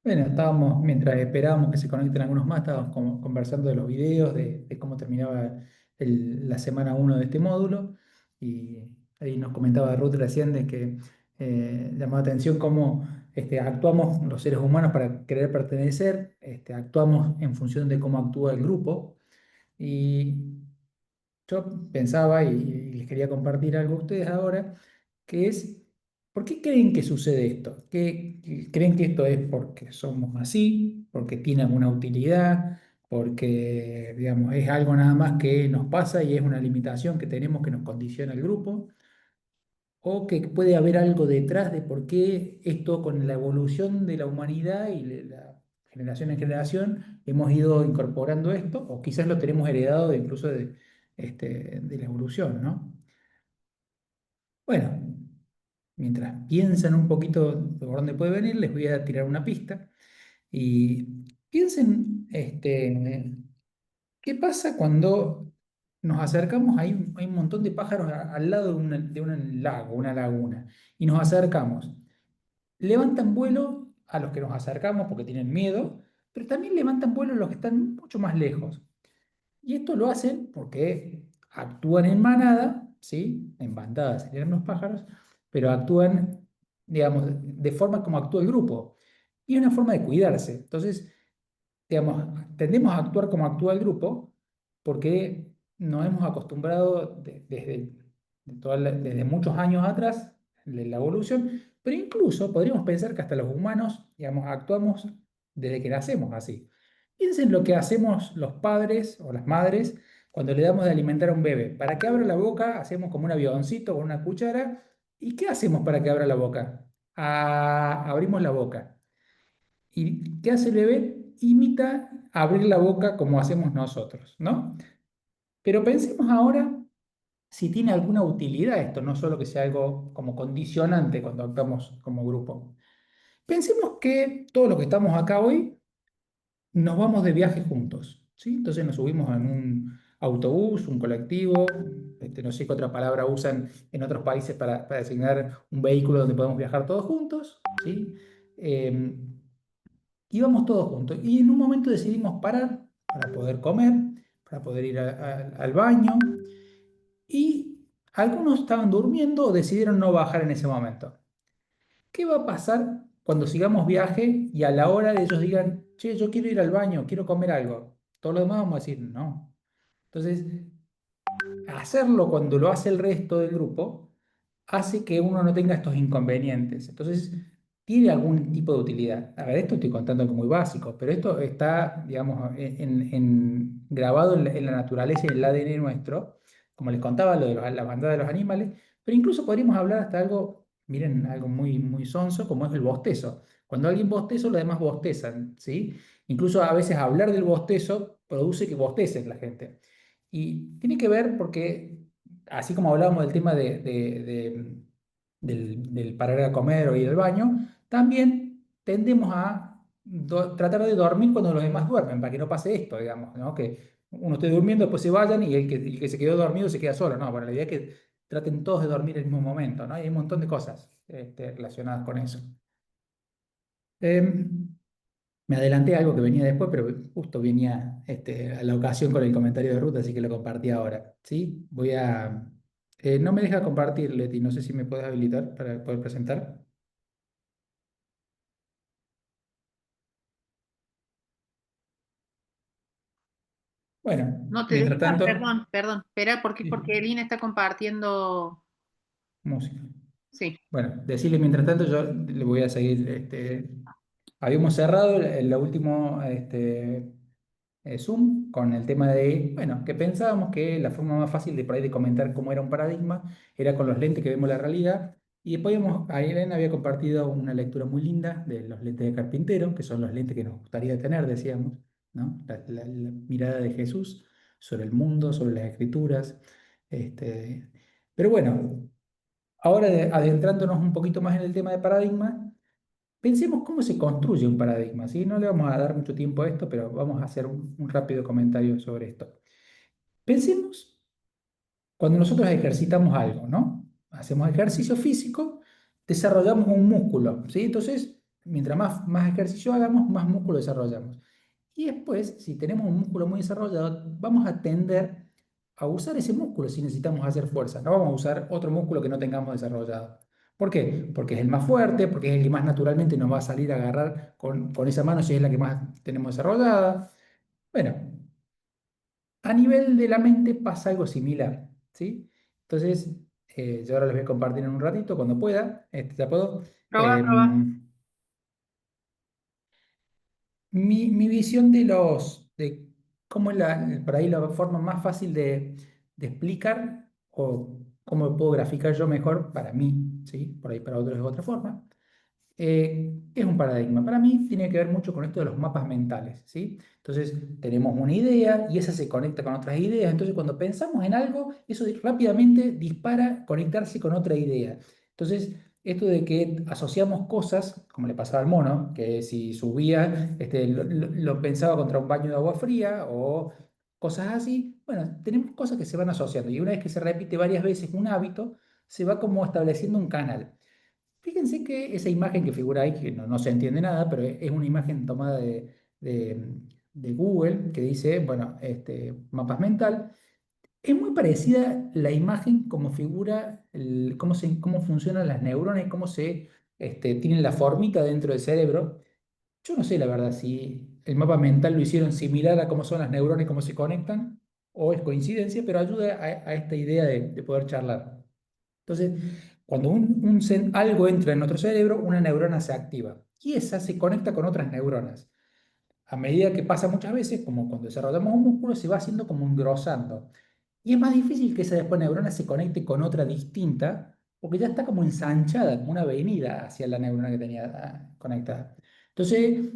Bueno, estábamos, mientras esperábamos que se conecten algunos más, estábamos conversando de los videos, de cómo terminaba la semana uno de este módulo. Y ahí nos comentaba Ruth recién de que llamó la atención cómo actuamos los seres humanos para querer pertenecer, actuamos en función de cómo actúa el grupo. Y yo pensaba y les quería compartir algo a ustedes ahora, que es, ¿por qué creen que sucede esto? ¿Creen que esto es porque somos así, porque tiene alguna utilidad, porque, digamos, es algo nada más que nos pasa y es una limitación que tenemos que nos condiciona el grupo? ¿O que puede haber algo detrás de por qué esto con la evolución de la humanidad y la generación en generación hemos ido incorporando esto? O quizás lo tenemos heredado incluso de la evolución, ¿no? Bueno, mientras piensan un poquito por dónde puede venir, les voy a tirar una pista. Y piensen, ¿qué pasa cuando nos acercamos? Hay un montón de pájaros al lado de un lago, una laguna, y nos acercamos. Levantan vuelo a los que nos acercamos porque tienen miedo, pero también levantan vuelo a los que están mucho más lejos. Y esto lo hacen porque actúan en manada, ¿sí? En bandadas serían los pájaros, pero actúan, digamos, de forma como actúa el grupo. Y es una forma de cuidarse. Entonces, digamos, tendemos a actuar como actúa el grupo porque nos hemos acostumbrado desde muchos años atrás de la evolución, pero incluso podríamos pensar que hasta los humanos, digamos, actuamos desde que nacemos así. Piensen lo que hacemos los padres o las madres cuando le damos de alimentar a un bebé. Para que abra la boca, hacemos como un avioncito con una cuchara. ¿Y qué hacemos para que abra la boca? Abrimos la boca. ¿Y qué hace el bebé? Imita abrir la boca como hacemos nosotros, ¿no? Pero pensemos ahora si tiene alguna utilidad esto, no solo que sea algo como condicionante cuando actuamos como grupo. Pensemos que todos los que estamos acá hoy nos vamos de viaje juntos, ¿sí? Entonces nos subimos en un autobús, un colectivo, no sé qué otra palabra usan en otros países para designar un vehículo donde podemos viajar todos juntos, ¿sí? Eh, Íbamos todos juntos y en un momento decidimos parar para poder comer, para poder ir al baño y algunos estaban durmiendo o decidieron no bajar en ese momento. ¿Qué va a pasar cuando sigamos viaje y a la hora de ellos digan, che, yo quiero ir al baño, quiero comer algo? Todos los demás vamos a decir, no. Entonces, hacerlo cuando lo hace el resto del grupo hace que uno no tenga estos inconvenientes. Entonces, tiene algún tipo de utilidad. A ver, esto estoy contando algo muy básico, pero esto está, digamos, grabado en la naturaleza y en el ADN nuestro, como les contaba, lo de la bandada de los animales, pero incluso podríamos hablar hasta algo, miren, algo muy, muy sonso, como es el bostezo. Cuando alguien bosteza, los demás bostezan, ¿sí? Incluso a veces hablar del bostezo produce que bostecen la gente. Y tiene que ver porque, así como hablábamos del tema del parar a comer o ir al baño, también tendemos a tratar de dormir cuando los demás duermen, para que no pase esto, digamos, ¿no? Que uno esté durmiendo, después se vayan y el que se quedó dormido se queda solo, ¿no? Bueno, la idea es que traten todos de dormir en el mismo momento, ¿no? Y hay un montón de cosas relacionadas con eso. Em, Me adelanté a algo que venía después, pero justo venía a la ocasión con el comentario de Ruth, así que lo compartí ahora. ¿Sí? No me deja compartir, Leti, no sé si me puedes habilitar para poder presentar. Bueno, No te mientras deja, tanto, perdón, perdón. Espera, ¿por qué? Porque sí, Elina está compartiendo. música. Sí. Bueno, decirle mientras tanto, yo le voy a seguir. Habíamos cerrado el último Zoom con el tema de, bueno, que pensábamos que la forma más fácil de por ahí de comentar cómo era un paradigma era con los lentes que vemos la realidad. Y después Elena había compartido una lectura muy linda de los lentes de carpintero, que son los lentes que nos gustaría tener, decíamos, ¿no? La mirada de Jesús sobre el mundo, sobre las escrituras. Este, pero bueno, ahora adentrándonos un poquito más en el tema de paradigma, pensemos cómo se construye un paradigma, ¿sí? No le vamos a dar mucho tiempo a esto, pero vamos a hacer un rápido comentario sobre esto. Pensemos cuando nosotros ejercitamos algo, ¿no? Hacemos ejercicio físico, desarrollamos un músculo, ¿sí? Entonces, mientras más ejercicio hagamos, más músculo desarrollamos. Y después, si tenemos un músculo muy desarrollado, vamos a tender a usar ese músculo si necesitamos hacer fuerza. No vamos a usar otro músculo que no tengamos desarrollado. ¿Por qué? Porque es el más fuerte, porque es el que más naturalmente nos va a salir a agarrar con esa mano si es la que más tenemos desarrollada. Bueno, a nivel de la mente pasa algo similar, ¿sí? Entonces, yo ahora les voy a compartir en un ratito, cuando pueda, ¿ya puedo? Proba, proba. Mi visión de cómo es por ahí la forma más fácil de explicar o cómo puedo graficar yo mejor para mí, ¿sí? Por ahí para otros es otra forma. Es un paradigma. Para mí tiene que ver mucho con esto de los mapas mentales, ¿sí? Entonces tenemos una idea y esa se conecta con otras ideas. Entonces cuando pensamos en algo, eso rápidamente dispara conectarse con otra idea. Entonces, esto de que asociamos cosas, como le pasaba al mono, que si subía, lo pensaba contra un baño de agua fría o cosas así, bueno, tenemos cosas que se van asociando y una vez que se repite varias veces un hábito, se va como estableciendo un canal. Fíjense que esa imagen que figura ahí, que no se entiende nada, pero es una imagen tomada de Google que dice, bueno, mapas mental. Es muy parecida la imagen como figura, cómo funcionan las neuronas y cómo tienen la formita dentro del cerebro. Yo no sé la verdad si el mapa mental lo hicieron similar a cómo son las neuronas y cómo se conectan, o es coincidencia, pero ayuda a esta idea de poder charlar. Entonces, cuando algo entra en nuestro cerebro, una neurona se activa y esa se conecta con otras neuronas. A medida que pasa muchas veces, como cuando desarrollamos un músculo, se va haciendo como engrosando. Y es más difícil que esa después neurona se conecte con otra distinta, porque ya está como ensanchada, como una avenida hacia la neurona que tenía conectada. Entonces,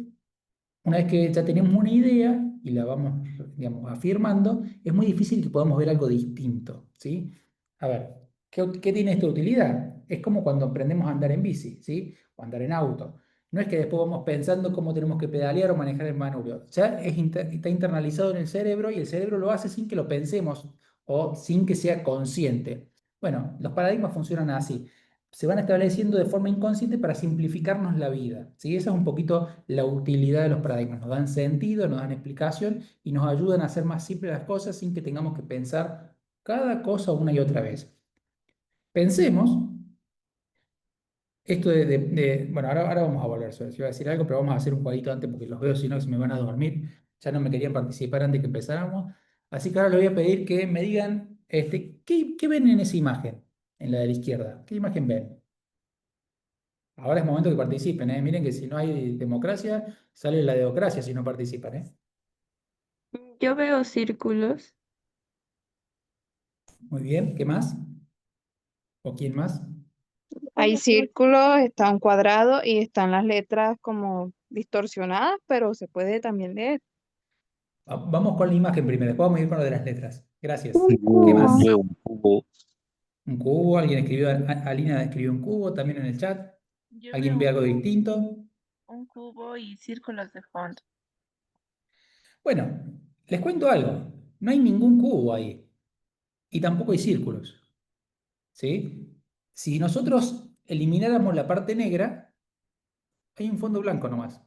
una vez que ya tenemos una idea y la vamos, digamos, afirmando, es muy difícil que podamos ver algo distinto, ¿sí? A ver, ¿qué tiene esta utilidad? Es como cuando aprendemos a andar en bici, ¿sí? O andar en auto. No es que después vamos pensando cómo tenemos que pedalear o manejar el manubrio. Ya está internalizado en el cerebro y el cerebro lo hace sin que lo pensemos o sin que sea consciente. Bueno, los paradigmas funcionan así, se van estableciendo de forma inconsciente para simplificarnos la vida, ¿sí? Esa es un poquito la utilidad de los paradigmas. Nos dan sentido, nos dan explicación y nos ayudan a hacer más simples las cosas sin que tengamos que pensar cada cosa una y otra vez. Pensemos esto bueno, ahora vamos a volver sobre eso. Iba a decir algo, pero vamos a hacer un jueguito antes porque los veo, si no, se me van a dormir. Ya no me querían participar antes que empezáramos. Así que ahora les voy a pedir que me digan ¿qué ven en esa imagen, en la de la izquierda? ¿Qué imagen ven? Ahora es momento que participen, ¿eh? Miren que si no hay democracia, sale la democracia si no participan, ¿eh? Yo veo círculos. Muy bien, ¿qué más? ¿O quién más? Hay círculos, está un cuadrado y están las letras como distorsionadas, pero se puede también leer. Vamos con la imagen primero, después vamos a ir con lo de las letras. Gracias. Un ¿Qué cubo. más? Yo veo un cubo. Un cubo, alguien escribió, Alina escribió un cubo también en el chat. Yo ¿Alguien veo ve algo distinto? un cubo y círculos de fondo. Bueno, les cuento algo. No hay ningún cubo ahí y tampoco hay círculos, ¿sí? Si nosotros elimináramos la parte negra, hay un fondo blanco nomás.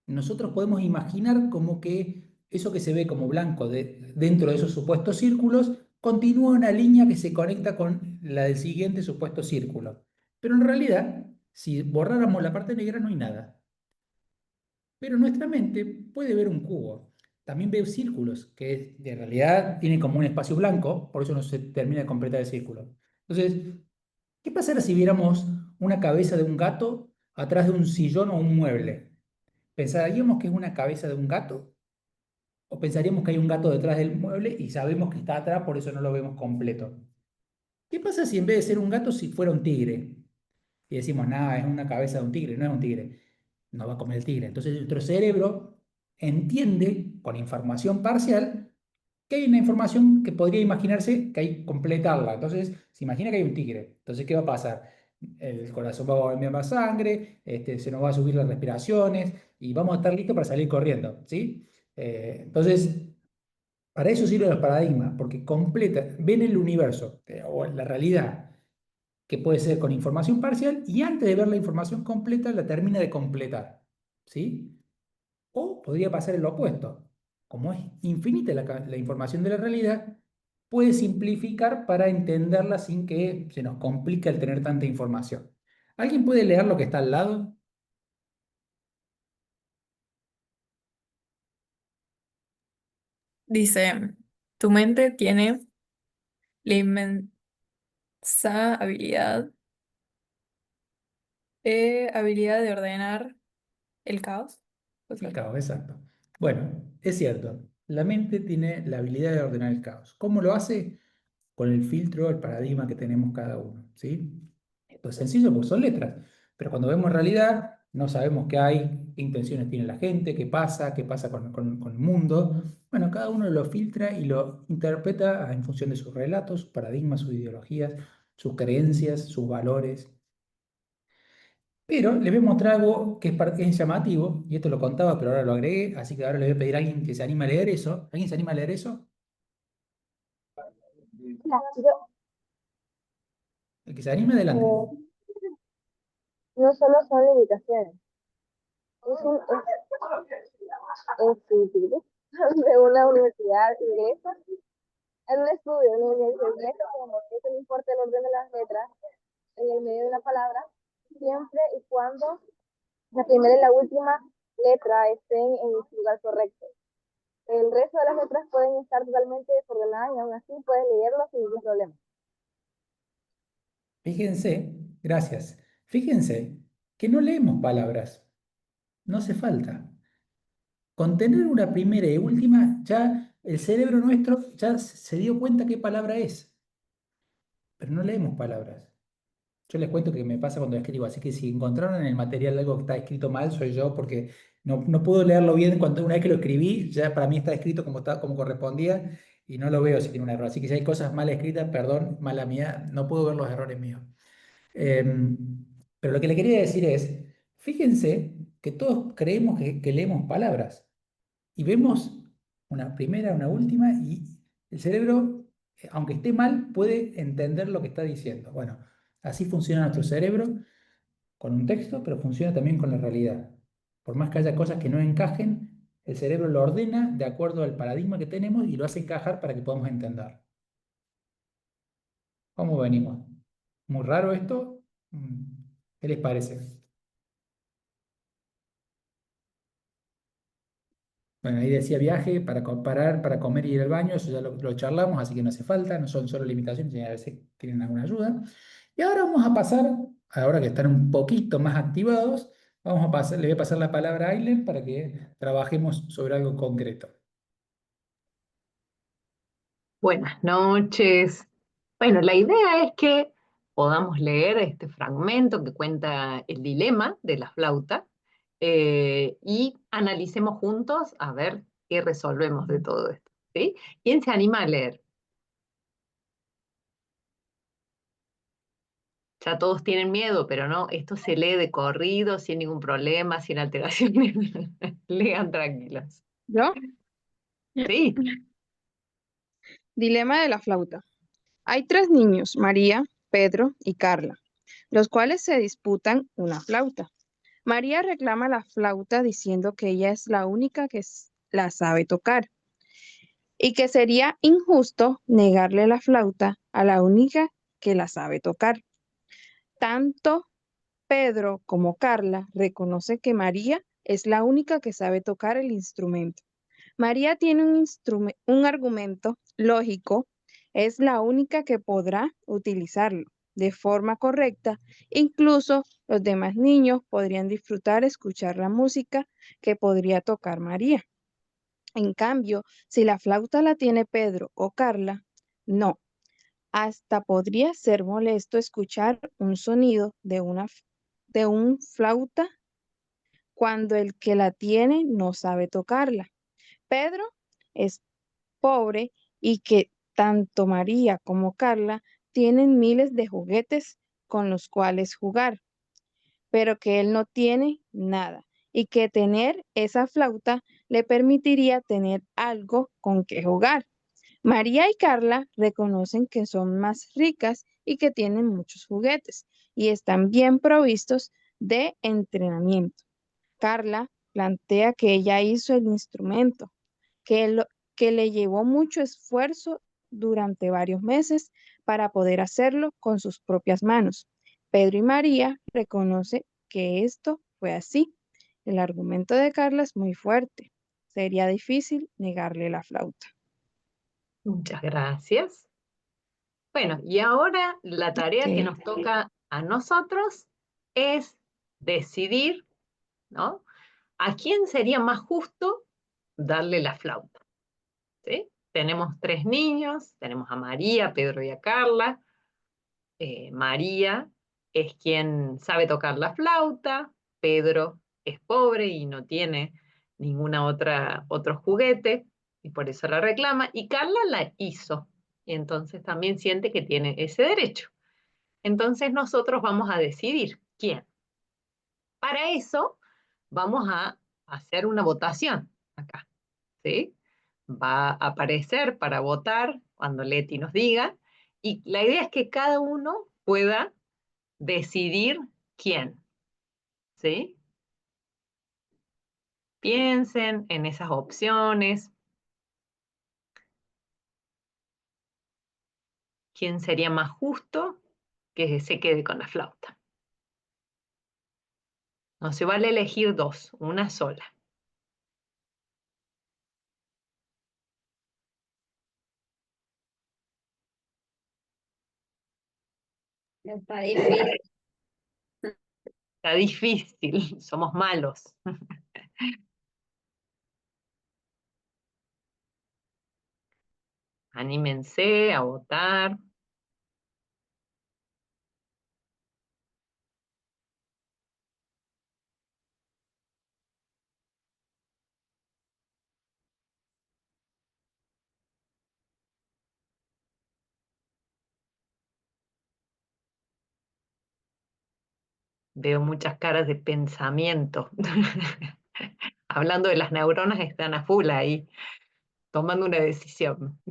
Nosotros podemos imaginar como que eso que se ve como blanco dentro de esos supuestos círculos continúa una línea que se conecta con la del siguiente supuesto círculo. Pero en realidad, si borráramos la parte negra, no hay nada. Pero nuestra mente puede ver un cubo. También ve círculos, que en realidad tienen como un espacio blanco, por eso no se termina de completar el círculo. Entonces, ¿qué pasaría si viéramos una cabeza de un gato atrás de un sillón o un mueble? ¿Pensaríamos que es una cabeza de un gato? ¿O pensaríamos que hay un gato detrás del mueble y sabemos que está atrás, por eso no lo vemos completo? ¿Qué pasa si en vez de ser un gato, si fuera un tigre? Y decimos, nada, es una cabeza de un tigre, no es un tigre. No va a comer el tigre. Entonces nuestro cerebro entiende con información parcial que hay una información que podría imaginarse que hay que completarla. Entonces, se imagina que hay un tigre. Entonces, ¿qué va a pasar? El corazón va a enviar más sangre, se nos va a subir las respiraciones y vamos a estar listos para salir corriendo, ¿sí? Entonces, para eso sirven los paradigmas, porque ven el universo o la realidad que puede ser con información parcial, y antes de ver la información completa, la termina de completar, ¿sí? O podría pasar el opuesto. Como es infinita la información de la realidad, puede simplificar para entenderla sin que se nos complique el tener tanta información. ¿Alguien puede leer lo que está al lado? Dice, tu mente tiene la inmensa habilidad, habilidad de ordenar el caos. ¿Puede El ser? caos, exacto. Bueno, es cierto. La mente tiene la habilidad de ordenar el caos. ¿Cómo lo hace? Con el filtro, el paradigma que tenemos cada uno, ¿sí? Esto es sencillo porque son letras, pero cuando vemos realidad no sabemos qué hay, qué intenciones tiene la gente, qué pasa con el mundo. Bueno, cada uno lo filtra y lo interpreta en función de sus relatos, sus paradigmas, sus ideologías, sus creencias, sus valores. Pero les voy a mostrar algo que es llamativo, y esto lo contaba, pero ahora lo agregué, así que ahora le voy a pedir a alguien que se anime a leer eso. ¿Alguien se anima a leer eso? El que se anime, adelante. No solo son limitaciones, es un estudio de una universidad inglesa, en un estudio de una universidad inglesa, como que no importa el orden de las letras en el medio de una palabra, siempre y cuando la primera y la última letra estén en su lugar correcto. El resto de las letras pueden estar totalmente desordenadas y aún así puedes leerlo sin ningún problema. Fíjense, gracias. Fíjense que no leemos palabras, no hace falta. Con tener una primera y última, ya el cerebro nuestro ya se dio cuenta qué palabra es, pero no leemos palabras. Yo les cuento que me pasa cuando escribo, así que si encontraron en el material algo que está escrito mal, soy yo, porque no puedo leerlo bien cuando una vez que lo escribí, ya para mí está escrito como correspondía y no lo veo si tiene un error. Así que si hay cosas mal escritas, perdón, mala mía, no puedo ver los errores míos. Em, pero lo que le quería decir es, fíjense que todos creemos que leemos palabras y vemos una primera, una última y el cerebro, aunque esté mal, puede entender lo que está diciendo. Bueno, así funciona nuestro cerebro con un texto, pero funciona también con la realidad. Por más que haya cosas que no encajen, el cerebro lo ordena de acuerdo al paradigma que tenemos y lo hace encajar para que podamos entender. ¿Cómo venimos? ¿Muy raro esto? ¿Qué les parece? Bueno, ahí decía viaje para comparar, para comer y ir al baño, eso ya lo charlamos, así que no hace falta, no son solo limitaciones, sino a veces tienen alguna ayuda. Y ahora vamos a pasar, ahora que están un poquito más activados, vamos a pasar, le voy a pasar la palabra a Aileen para que trabajemos sobre algo concreto. Buenas noches. Bueno, la idea es que podamos leer este fragmento que cuenta el dilema de la flauta y analicemos juntos a ver qué resolvemos de todo esto. ¿Sí? ¿Quién se anima a leer? Ya todos tienen miedo, pero no, esto se lee de corrido, sin ningún problema, sin alteraciones. Lean tranquilos. ¿Yo? Sí, Dilema de la flauta. Hay tres niños, María, Pedro y Carla, los cuales se disputan una flauta. María reclama la flauta diciendo que ella es la única que la sabe tocar y que sería injusto negarle la flauta a la única que la sabe tocar. Tanto Pedro como Carla reconocen que María es la única que sabe tocar el instrumento. María tiene un argumento lógico, es la única que podrá utilizarlo de forma correcta. Incluso los demás niños podrían disfrutar escuchar la música que podría tocar María. En cambio, si la flauta la tiene Pedro o Carla, no. Hasta podría ser molesto escuchar un sonido de un flauta cuando el que la tiene no sabe tocarla. Pedro es pobre y que tanto María como Carla tienen miles de juguetes con los cuales jugar, pero que él no tiene nada y que tener esa flauta le permitiría tener algo con que jugar. María y Carla reconocen que son más ricas y que tienen muchos juguetes y están bien provistos de entrenamiento. Carla plantea que ella hizo el instrumento, que le llevó mucho esfuerzo durante varios meses para poder hacerlo con sus propias manos. Pedro y María reconoce que esto fue así. El argumento de Carla es muy fuerte. Sería difícil negarle la flauta. Muchas gracias. Bueno, y ahora la tarea que Ok. nos toca a nosotros es decidir, ¿no? ¿A quién sería más justo darle la flauta? ¿Sí? Tenemos tres niños, tenemos a María, a Pedro y a Carla. María es quien sabe tocar la flauta, Pedro es pobre y no tiene ninguna otro juguete y por eso la reclama, y Carla la hizo y entonces también siente que tiene ese derecho. Entonces nosotros vamos a decidir quién. Para eso vamos a hacer una votación acá, ¿sí? Va a aparecer para votar cuando Leti nos diga, y la idea es que cada uno pueda decidir quién, ¿sí? Piensen en esas opciones, quién sería más justo que se quede con la flauta. No se vale elegir dos, una sola. Está difícil. Está difícil, somos malos. Anímense a votar. Veo muchas caras de pensamiento. Hablando de las neuronas, están a full ahí, tomando una decisión.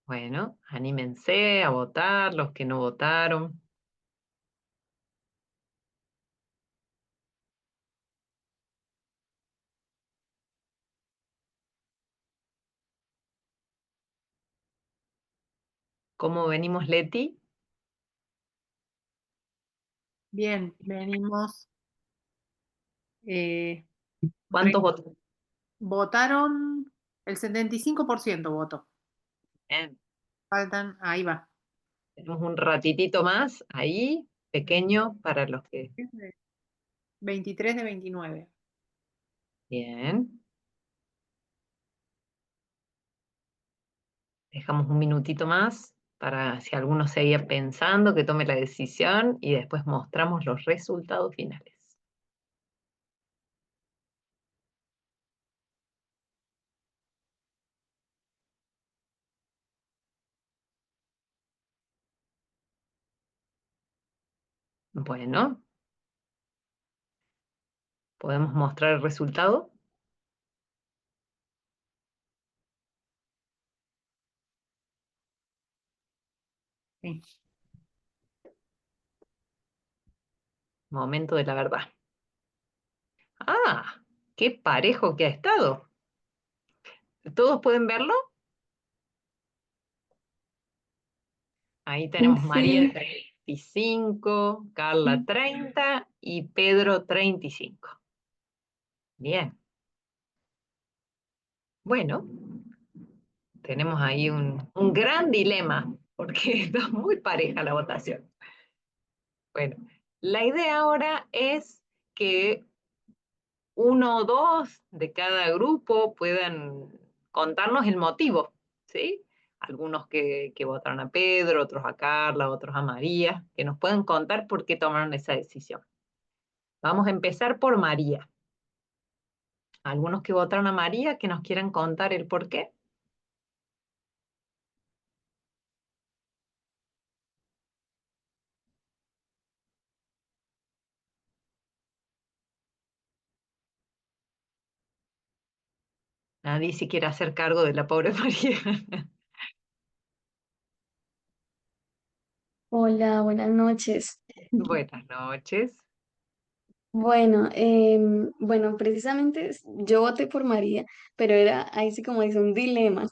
Bueno, anímense a votar, los que no votaron. ¿Cómo venimos, Leti? Bien, venimos. eh, ¿Cuántos votos? votaron, el 75% votó. Bien. Faltan, ahí va. Tenemos un ratitito más ahí, pequeño, para los que... 23 de 29. Bien. Dejamos un minutito más para si alguno seguía pensando, que tome la decisión y después mostramos los resultados finales. Bueno, ¿podemos mostrar el resultado? Sí. Momento de la verdad. ¡Ah! ¡Qué parejo que ha estado! ¿Todos pueden verlo? Ahí tenemos María Sí. 35, Carla 30 y Pedro 35. Bien. Bueno, tenemos ahí un gran dilema, porque está muy pareja la votación. Bueno, la idea ahora es que uno o dos de cada grupo puedan contarnos el motivo, ¿sí? Algunos que votaron a Pedro, otros a Carla, otros a María, que nos puedan contar por qué tomaron esa decisión. Vamos a empezar por María. Algunos que votaron a María que nos quieran contar el por qué. Nadie se quiere hacer cargo de la pobre María. Hola, buenas noches. Buenas noches. Bueno, bueno, precisamente yo voté por María, pero era ahí sí como dice un dilema,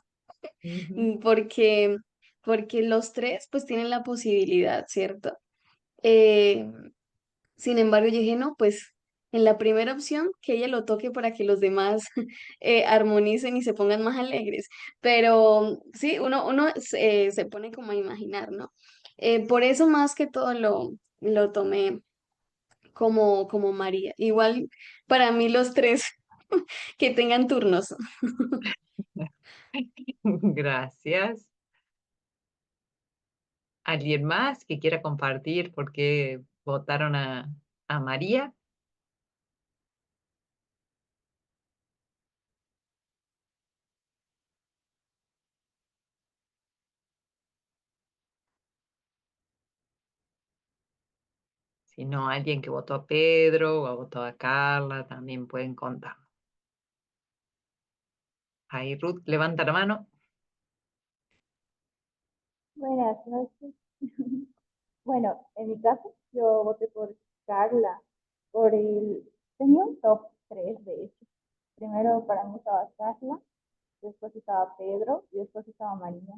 Ujú. porque, porque los tres pues tienen la posibilidad, ¿cierto? Eh, Sin embargo, yo dije, no, pues en la primera opción que ella lo toque para que los demás armonicen y se pongan más alegres. Pero sí, uno se pone como a imaginar, ¿no? Por eso más que todo lo tomé como María. Igual para mí los tres que tengan turnos. Gracias. ¿Alguien más que quiera compartir por qué votaron a María? Si no, alguien que votó a Pedro o votó a Carla, también pueden contar. Ahí Ruth levanta la mano. Buenas noches. Bueno, en mi caso, yo voté por Carla, tenía un top 3 de hecho. Primero para mí estaba Carla, después estaba Pedro y después estaba María.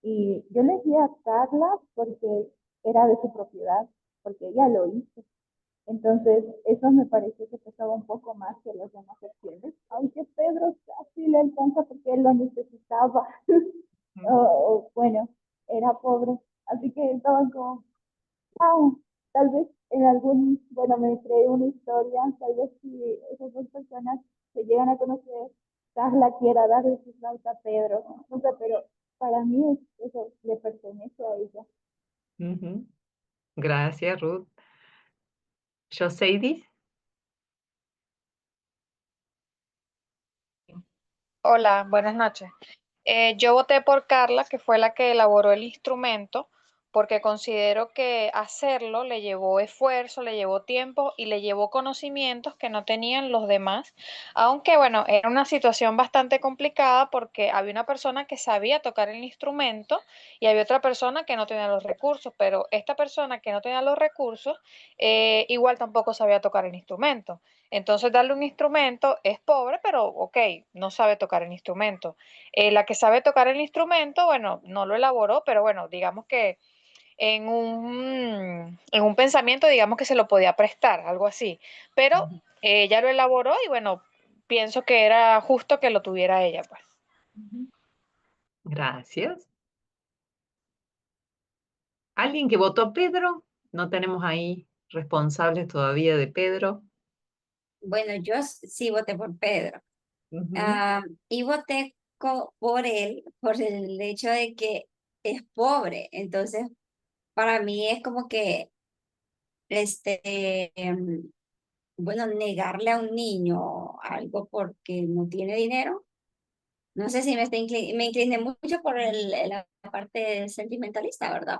Y yo le di a Carla porque era de su propiedad, porque ella lo hizo. Entonces, eso me pareció que pesaba un poco más que las demás opciones, aunque Pedro casi le alcanza porque él lo necesitaba. Bueno, era pobre. Así que estaban como, ah, tal vez en bueno, me creé una historia, tal vez si esas dos personas se llegan a conocer, Carla quiera darle su flauta a Pedro, no sé, pero para mí eso le pertenece a ella. Ujú. Gracias, Ruth. Joseidis. Hola, buenas noches. Yo voté por Carla, que fue la que elaboró el instrumento, porque considero que hacerlo le llevó esfuerzo, le llevó tiempo y le llevó conocimientos que no tenían los demás. Aunque bueno, era una situación bastante complicada porque había una persona que sabía tocar el instrumento y había otra persona que no tenía los recursos, pero esta persona que no tenía los recursos igual tampoco sabía tocar el instrumento. Entonces, darle un instrumento es pobre, pero ok, no sabe tocar el instrumento. La que sabe tocar el instrumento, bueno, no lo elaboró, pero bueno, digamos que en un pensamiento, digamos que se lo podía prestar, algo así. Pero Ujú. ella lo elaboró y bueno, pienso que era justo que lo tuviera ella, pues. Ujú. Gracias. ¿Alguien que votó a Pedro? No tenemos ahí responsables todavía de Pedro. Bueno, yo sí voté por Pedro. Ujú. Y voté por él por el hecho de que es pobre. Entonces, para mí es como que, bueno, negarle a un niño algo porque no tiene dinero. No sé si me incliné mucho por la parte sentimentalista, ¿verdad?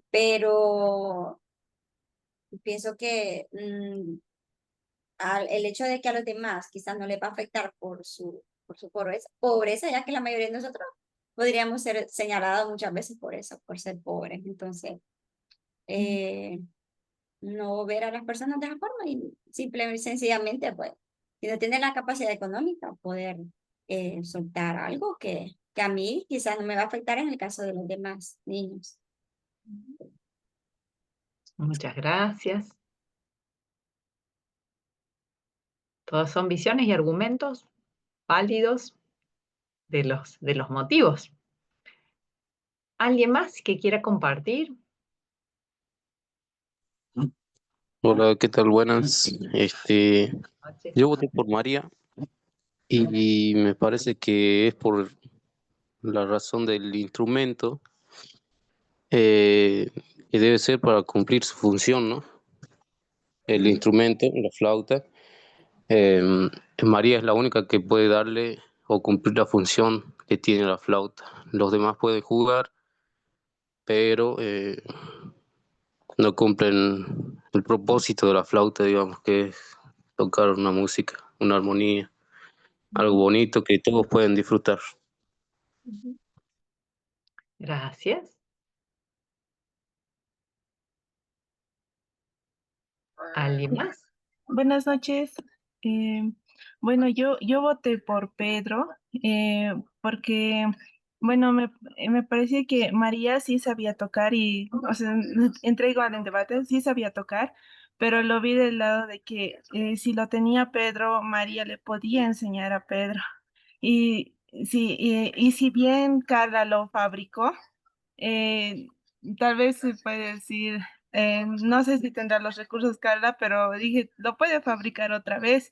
Pero pienso que el hecho de que a los demás quizás no les va a afectar por su pobreza, ya que la mayoría de nosotros podríamos ser señalados muchas veces por eso, por ser pobres. Entonces, eh, no ver a las personas de esa forma y simplemente, sencillamente, pues, si no tienen la capacidad económica, poder soltar algo que a mí quizás no me va a afectar en el caso de los demás niños. Muchas gracias. Todas son visiones y argumentos válidos de los motivos. ¿Alguien más que quiera compartir? Hola, ¿qué tal? Buenas. Noches. Yo voté por María y me parece que es por la razón del instrumento, eh, que debe ser para cumplir su función, ¿no? El instrumento, la flauta. eh, María es la única que puede darle o cumplir la función que tiene la flauta. Los demás pueden jugar, pero no cumplen el propósito de la flauta, digamos, que es tocar una música, una armonía. algo bonito que todos pueden disfrutar. Gracias. ¿Alguien más? Buenas noches. Bueno, yo voté por Pedro porque, bueno, me parecía que María sí sabía tocar y, o sea, entré igual en debate, sí sabía tocar, pero lo vi del lado de que si lo tenía Pedro, María le podía enseñar a Pedro. Y, sí, y si bien Carla lo fabricó, eh, tal vez se puede decir, no sé si tendrá los recursos Carla, pero dije, lo puede fabricar otra vez.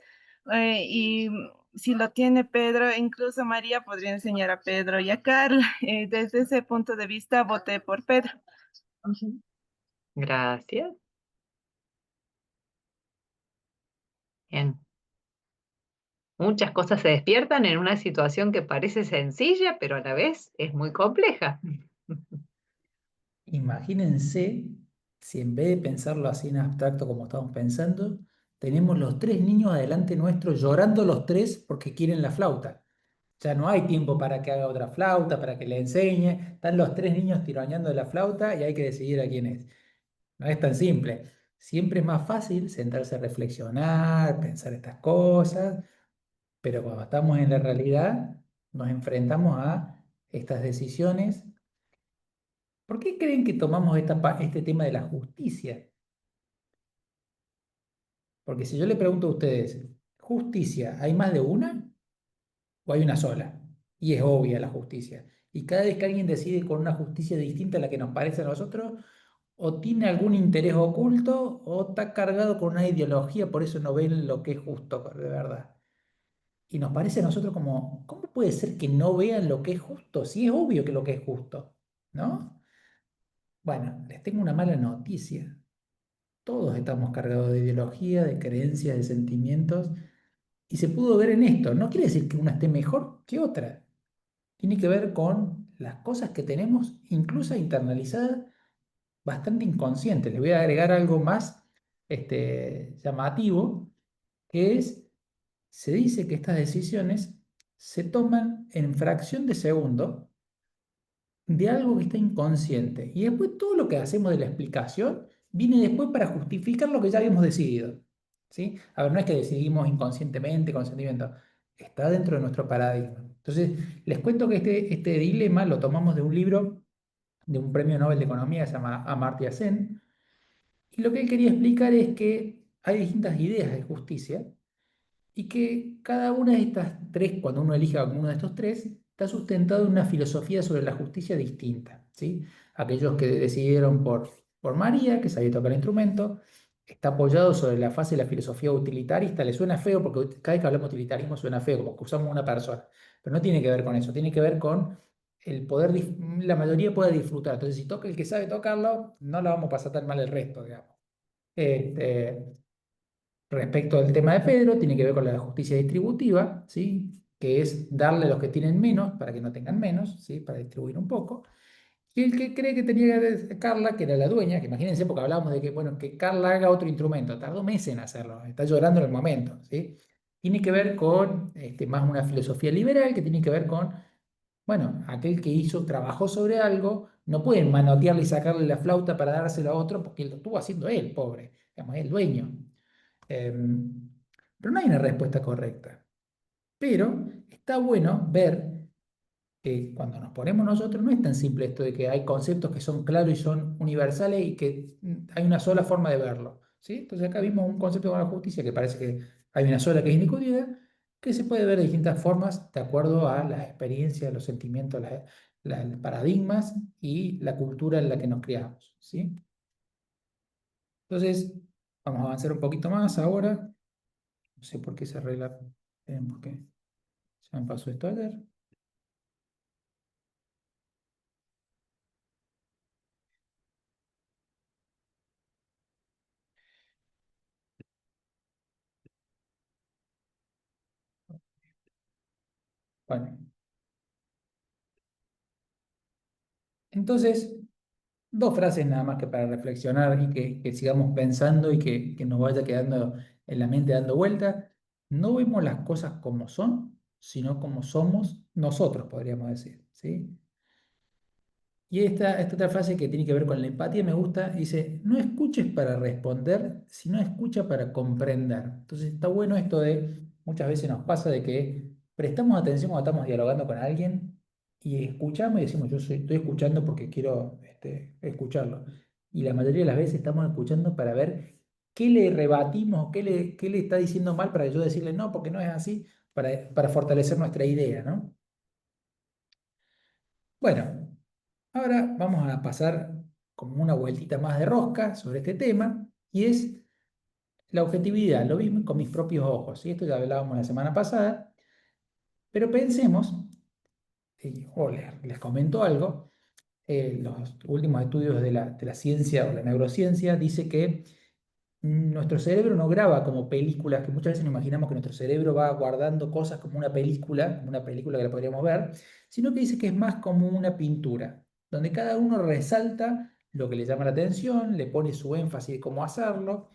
Y si lo tiene Pedro, incluso María podría enseñar a Pedro y a Carla. Desde ese punto de vista, voté por Pedro. Gracias. Bien. Muchas cosas se despiertan en una situación que parece sencilla, pero a la vez es muy compleja. Imagínense si en vez de pensarlo así en abstracto como estamos pensando, tenemos los 3 niños adelante nuestro llorando los 3 porque quieren la flauta. Ya no hay tiempo para que haga otra flauta, para que le enseñe. Están los 3 niños tironeando de la flauta y hay que decidir a quién es. No es tan simple. Siempre es más fácil sentarse a reflexionar, pensar estas cosas, pero cuando estamos en la realidad nos enfrentamos a estas decisiones. ¿Por qué creen que tomamos este tema de la justicia? Porque si yo le pregunto a ustedes, ¿justicia hay más de una o hay una sola? Y es obvia la justicia. Y cada vez que alguien decide con una justicia distinta a la que nos parece a nosotros, o tiene algún interés oculto o está cargado con una ideología, por eso no ven lo que es justo de verdad. Y nos parece a nosotros como, ¿cómo puede ser que no vean lo que es justo? Si es obvio que lo que es justo, ¿no? Bueno, les tengo una mala noticia. Todos estamos cargados de ideología, de creencias, de sentimientos, y se pudo ver en esto. No quiere decir que una esté mejor que otra. Tiene que ver con las cosas que tenemos, incluso internalizadas, bastante inconscientes. Les voy a agregar algo más llamativo, que es, se dice que estas decisiones se toman en fracción de segundo de algo que está inconsciente. Y después todo lo que hacemos de la explicación viene después para justificar lo que ya habíamos decidido. ¿Sí? A ver, no es que decidimos inconscientemente, con sentimiento. Está dentro de nuestro paradigma. Entonces, les cuento que este dilema lo tomamos de un libro de un premio Nobel de Economía que se llama Amartya Sen. Y lo que él quería explicar es que hay distintas ideas de justicia y que cada una de estas 3, cuando uno elige a uno de estos 3, está sustentado en una filosofía sobre la justicia distinta, ¿sí? Aquellos que decidieron por María, que sabía tocar el instrumento, está apoyado sobre la fase de la filosofía utilitarista. Le suena feo porque cada vez que hablamos de utilitarismo suena feo, como que usamos una persona, pero no tiene que ver con eso, tiene que ver con el poder, la mayoría puede disfrutar. Entonces, si toca el que sabe tocarlo, no la vamos a pasar tan mal el resto, digamos. Respecto al tema de Pedro, tiene que ver con la justicia distributiva, ¿sí? Que es darle a los que tienen menos para que no tengan menos, ¿sí? Para distribuir un poco. Y el que cree que tenía que Carla, que era la dueña, que imagínense, porque hablábamos de que, bueno, que Carla haga otro instrumento, tardó meses en hacerlo, está llorando en el momento, ¿sí? Tiene que ver con más una filosofía liberal, que tiene que ver con, bueno, aquel que trabajó sobre algo, no pueden manotearle y sacarle la flauta para dárselo a otro, porque lo estuvo haciendo él, pobre, digamos, el dueño. Pero no hay una respuesta correcta. Pero está bueno ver que cuando nos ponemos nosotros no es tan simple esto de que hay conceptos que son claros y son universales y que hay una sola forma de verlo, ¿sí? Entonces acá vimos un concepto de la justicia que parece que hay una sola que es indiscutida, que se puede ver de distintas formas de acuerdo a las experiencias, los sentimientos, los paradigmas y la cultura en la que nos criamos, ¿sí? Entonces, vamos a avanzar un poquito más ahora. No sé por qué se arregla. ¿Por qué? Se me pasó esto ayer. Bueno, entonces, 2 frases nada más que para reflexionar y que sigamos pensando y que nos vaya quedando en la mente dando vuelta. No vemos las cosas como son, sino como somos nosotros, podríamos decir, ¿sí? Y esta otra frase que tiene que ver con la empatía me gusta, dice, no escuches para responder, sino escucha para comprender. Entonces está bueno esto de, muchas veces nos pasa de que prestamos atención cuando estamos dialogando con alguien y escuchamos y decimos, estoy escuchando porque quiero escucharlo. Y la mayoría de las veces estamos escuchando para ver qué le rebatimos, qué le está diciendo mal para yo decirle no, porque no es así, para fortalecer nuestra idea, ¿no? Bueno. Ahora vamos a pasar como una vueltita más de rosca sobre este tema y es la objetividad. Lo vi con mis propios ojos y esto ya hablábamos la semana pasada, pero pensemos, o les comento algo, los últimos estudios de la ciencia o la neurociencia dice que nuestro cerebro no graba como películas, que muchas veces nos imaginamos que nuestro cerebro va guardando cosas como una película que la podríamos ver, sino que dice que es más como una pintura, donde cada uno resalta lo que le llama la atención, le pone su énfasis de cómo hacerlo.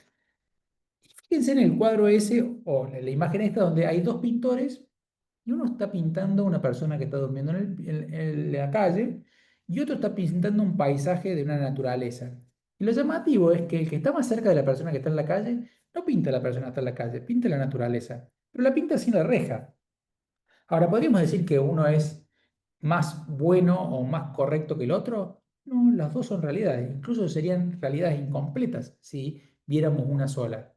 Y fíjense en el cuadro ese, o la imagen esta, donde hay dos pintores, y uno está pintando una persona que está durmiendo en la calle, y otro está pintando un paisaje de una naturaleza. Y lo llamativo es que el que está más cerca de la persona que está en la calle, no pinta a la persona que está en la calle, pinta la naturaleza, pero la pinta sin la reja. Ahora, ¿podríamos decir que uno es más bueno o más correcto que el otro? No, las dos son realidades, incluso serían realidades incompletas si viéramos una sola.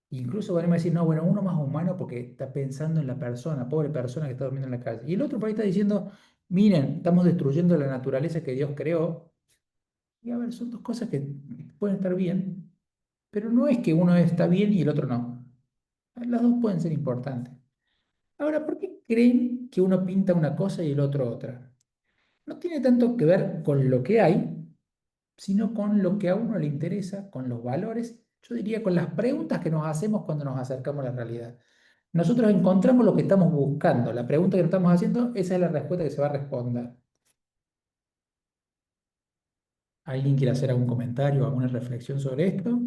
Incluso podríamos decir, no, bueno, uno más humano porque está pensando en la persona, pobre persona que está durmiendo en la calle. Y el otro por ahí está diciendo, miren, estamos destruyendo la naturaleza que Dios creó. Y a ver, son dos cosas que pueden estar bien, pero no es que uno está bien y el otro no. Las dos pueden ser importantes. Ahora, ¿por qué creen que uno pinta una cosa y el otro otra? No tiene tanto que ver con lo que hay, sino con lo que a uno le interesa, con los valores, yo diría con las preguntas que nos hacemos cuando nos acercamos a la realidad. Nosotros encontramos lo que estamos buscando, la pregunta que nos estamos haciendo, esa es la respuesta que se va a responder. ¿Alguien quiere hacer algún comentario, alguna reflexión sobre esto?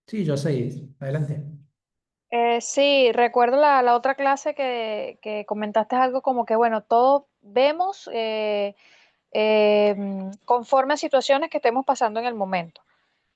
Sí, yo sé, adelante. Sí, recuerdo la otra clase que comentaste algo como que, bueno, todos vemos conforme a situaciones que estemos pasando en el momento.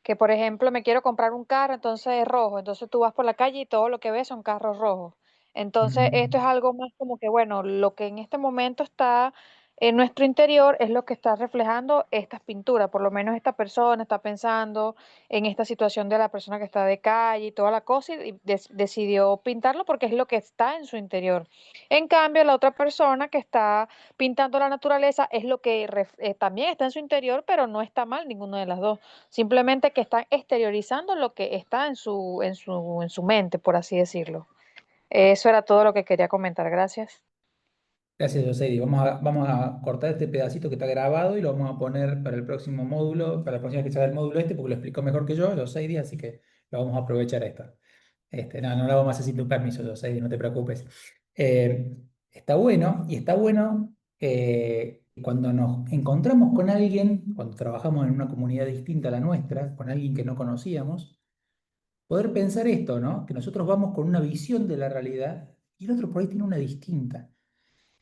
Que, por ejemplo, me quiero comprar un carro, entonces es rojo, entonces tú vas por la calle y todo lo que ves son carros rojos. Entonces, esto es algo más como que, bueno, lo que en este momento está en nuestro interior es lo que está reflejando estas pinturas. Por lo menos esta persona está pensando en esta situación de la persona que está de calle y toda la cosa y decidió pintarlo porque es lo que está en su interior. En cambio, la otra persona que está pintando la naturaleza es lo que también está en su interior, pero no está mal ninguna de las dos. Simplemente que están exteriorizando lo que está en su mente, por así decirlo. Eso era todo lo que quería comentar. Gracias. Gracias, Joseidi. Vamos a cortar este pedacito que está grabado y lo vamos a poner para el próximo módulo, para la próxima vez que se haga el módulo este, porque lo explicó mejor que yo, Joseidi, así que lo vamos a aprovechar esto. No lo vamos a hacer sin tu permiso, Joseidi, no te preocupes. Está bueno, y está bueno cuando nos encontramos con alguien, cuando trabajamos en una comunidad distinta a la nuestra, con alguien que no conocíamos, poder pensar esto, ¿no? Que nosotros vamos con una visión de la realidad y el otro por ahí tiene una distinta.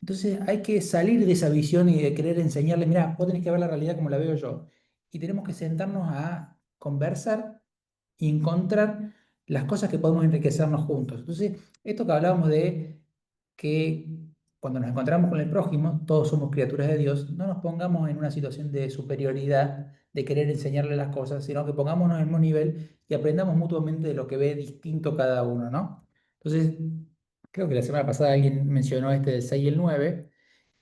Entonces hay que salir de esa visión y de querer enseñarle, mira, vos tenés que ver la realidad como la veo yo. Y tenemos que sentarnos a conversar y encontrar las cosas que podemos enriquecernos juntos. Entonces, esto que hablábamos de que cuando nos encontramos con el prójimo, todos somos criaturas de Dios, no nos pongamos en una situación de superioridad, de querer enseñarle las cosas, sino que pongámonos en el mismo nivel y aprendamos mutuamente de lo que ve distinto cada uno, ¿no? Entonces, creo que la semana pasada alguien mencionó este del 6 y el 9,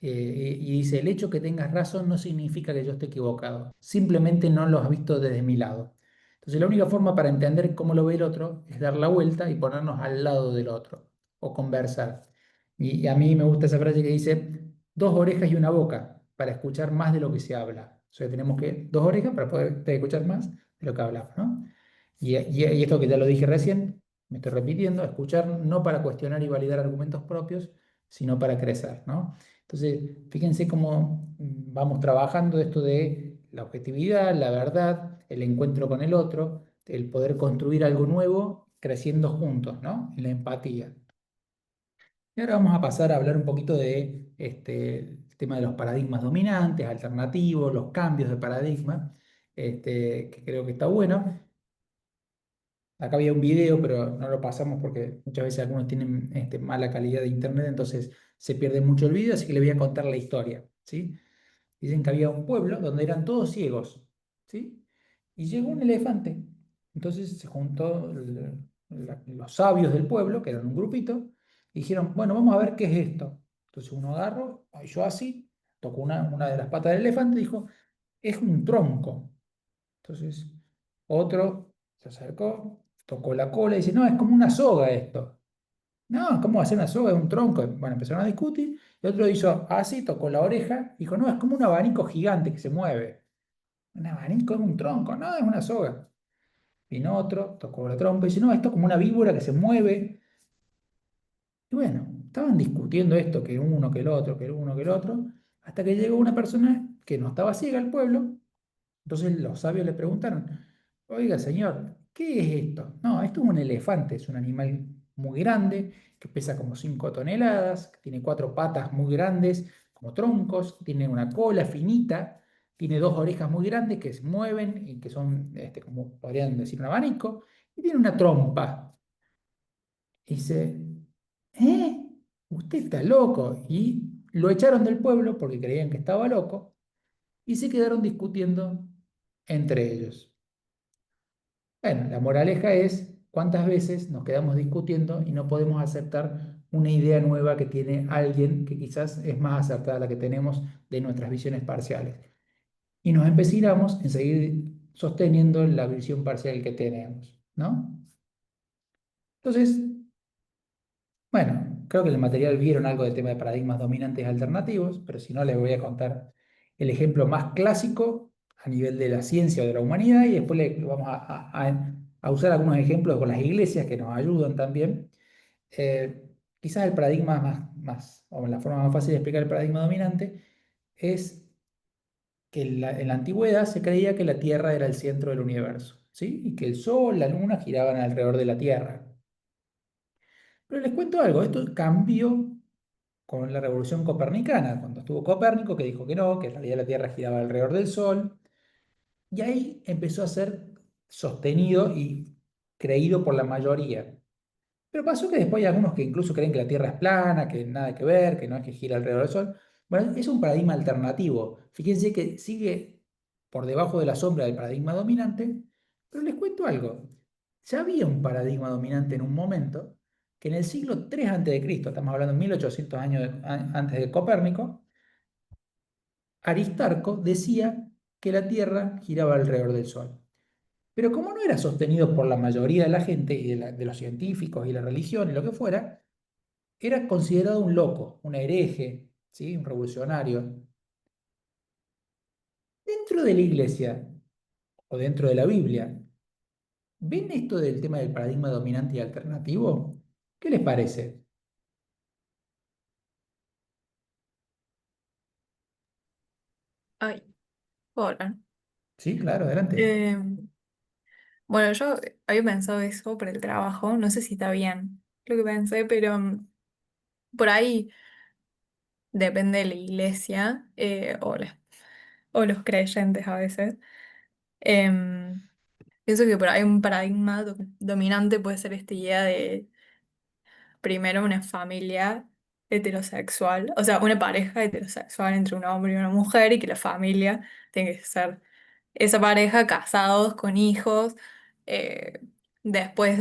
y dice, el hecho que tengas razón no significa que yo esté equivocado, simplemente no lo has visto desde mi lado. Entonces la única forma para entender cómo lo ve el otro es dar la vuelta y ponernos al lado del otro o conversar. Y a mí me gusta esa frase que dice, dos orejas y una boca para escuchar más de lo que se habla. O sea, tenemos que dos orejas para poder escuchar más de lo que hablamos, ¿no? Y esto que ya lo dije recién, me estoy repitiendo, escuchar no para cuestionar y validar argumentos propios, sino para crecer, ¿no? Entonces, fíjense cómo vamos trabajando esto de la objetividad, la verdad, el encuentro con el otro, el poder construir algo nuevo creciendo juntos, ¿no? En la empatía. Y ahora vamos a pasar a hablar un poquito de el tema de los paradigmas dominantes, alternativos, los cambios de paradigma, que creo que está bueno. Acá había un video, pero no lo pasamos porque muchas veces algunos tienen mala calidad de internet, entonces se pierde mucho el video, así que le voy a contar la historia, ¿sí? Dicen que había un pueblo donde eran todos ciegos, ¿sí? Y llegó un elefante. Entonces se juntó los sabios del pueblo, que eran un grupito, y dijeron, bueno, vamos a ver qué es esto. Entonces uno agarró, yo así, tocó una de las patas del elefante y dijo, es un tronco. Entonces otro se acercó, tocó la cola y dice, no, es como una soga esto. No, ¿cómo va a ser una soga? Es un tronco. Bueno, empezaron a discutir. Y otro hizo así, tocó la oreja. Dijo, no, es como un abanico gigante que se mueve. Un abanico es un tronco, no, es una soga. Vino otro, tocó la trompa y dice, no, esto es como una víbora que se mueve. Y bueno, estaban discutiendo esto, que uno, que el otro, que el uno, que el otro, hasta que llegó una persona que no estaba ciega al pueblo. Entonces los sabios le preguntaron, oiga señor, ¿qué es esto? No, esto es un elefante, es un animal muy grande, que pesa como 5 toneladas, que tiene 4 patas muy grandes, como troncos, tiene una cola finita, tiene 2 orejas muy grandes que se mueven y que son, como podrían decir, un abanico, y tiene una trompa. Y dice, ¿eh? Usted está loco. Y lo echaron del pueblo porque creían que estaba loco y se quedaron discutiendo entre ellos. Bueno, la moraleja es cuántas veces nos quedamos discutiendo y no podemos aceptar una idea nueva que tiene alguien que quizás es más acertada a la que tenemos de nuestras visiones parciales. Y nos empecinamos en seguir sosteniendo la visión parcial que tenemos, ¿no? Entonces, bueno, creo que en el material vieron algo del tema de paradigmas dominantes y alternativos, pero si no, les voy a contar el ejemplo más clásico a nivel de la ciencia o de la humanidad y después vamos a usar algunos ejemplos con las iglesias que nos ayudan también. Quizás el paradigma o la forma más fácil de explicar el paradigma dominante es que en la antigüedad se creía que la Tierra era el centro del universo, ¿sí? Y que el Sol, la Luna giraban alrededor de la Tierra. Pero les cuento algo, esto cambió con la revolución copernicana, cuando estuvo Copérnico, que dijo que no, que en realidad la Tierra giraba alrededor del Sol, y ahí empezó a ser sostenido y creído por la mayoría. Pero pasó que después hay algunos que incluso creen que la Tierra es plana, que nada que ver, que no es que gira alrededor del Sol. Bueno, es un paradigma alternativo. Fíjense que sigue por debajo de la sombra del paradigma dominante, pero les cuento algo. Ya había un paradigma dominante en un momento, que en el siglo 3 Cristo, estamos hablando de 1800 años antes de Copérnico, Aristarco decía que la Tierra giraba alrededor del Sol. Pero como no era sostenido por la mayoría de la gente y de los científicos y la religión y lo que fuera, era considerado un loco, un hereje, ¿sí? Un revolucionario. Dentro de la iglesia o dentro de la Biblia, ¿ven esto del tema del paradigma dominante y alternativo? ¿Qué les parece? Ay, hola. Sí, claro, adelante. Bueno, yo había pensado eso por el trabajo, no sé si está bien lo que pensé, pero por ahí depende de la iglesia o los creyentes a veces. Em, Pienso que por ahí un paradigma dominante puede ser esta idea de primero una familia heterosexual, o sea, una pareja heterosexual entre un hombre y una mujer y que la familia tiene que ser esa pareja casados con hijos eh, después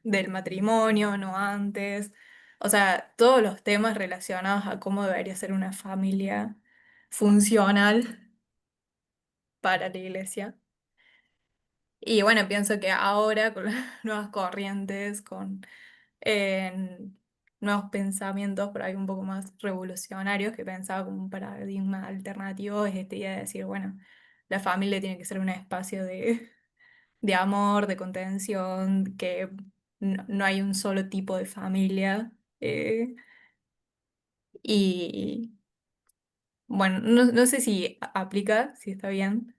del matrimonio, no antes. O sea, todos los temas relacionados a cómo debería ser una familia funcional para la iglesia. Y bueno, pienso que ahora con las nuevas corrientes, con eh, nuevos pensamientos por ahí un poco más revolucionarios, que pensaba como un paradigma alternativo, es esta idea de decir, bueno, la familia tiene que ser un espacio de amor, de contención, que no hay un solo tipo de familia. Y bueno, no sé si aplica, si está bien,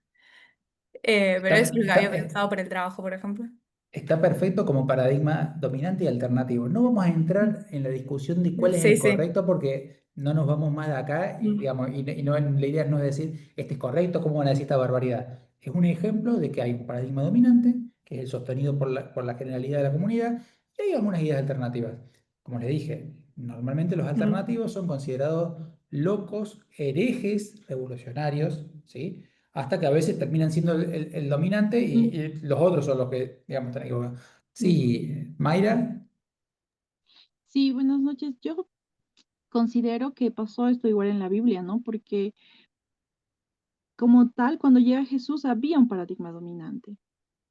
pero eso es lo que había pensado para el trabajo, por ejemplo. Está perfecto como paradigma dominante y alternativo. No vamos a entrar en la discusión de cuál es Sí, el sí. correcto porque no nos vamos más de acá y, digamos, la idea no es decir este es correcto, ¿cómo van a decir esta barbaridad? Es un ejemplo de que hay un paradigma dominante, que es el sostenido por la generalidad de la comunidad, y hay algunas ideas alternativas. Como les dije, normalmente los alternativos son considerados locos, herejes, revolucionarios, ¿sí? Hasta que a veces terminan siendo el dominante y los otros son los que, digamos, están equivocados. Sí, Mayra, Sí, buenas noches. Yo considero que pasó esto igual en la Biblia, ¿no? Porque como tal, cuando llega Jesús había un paradigma dominante,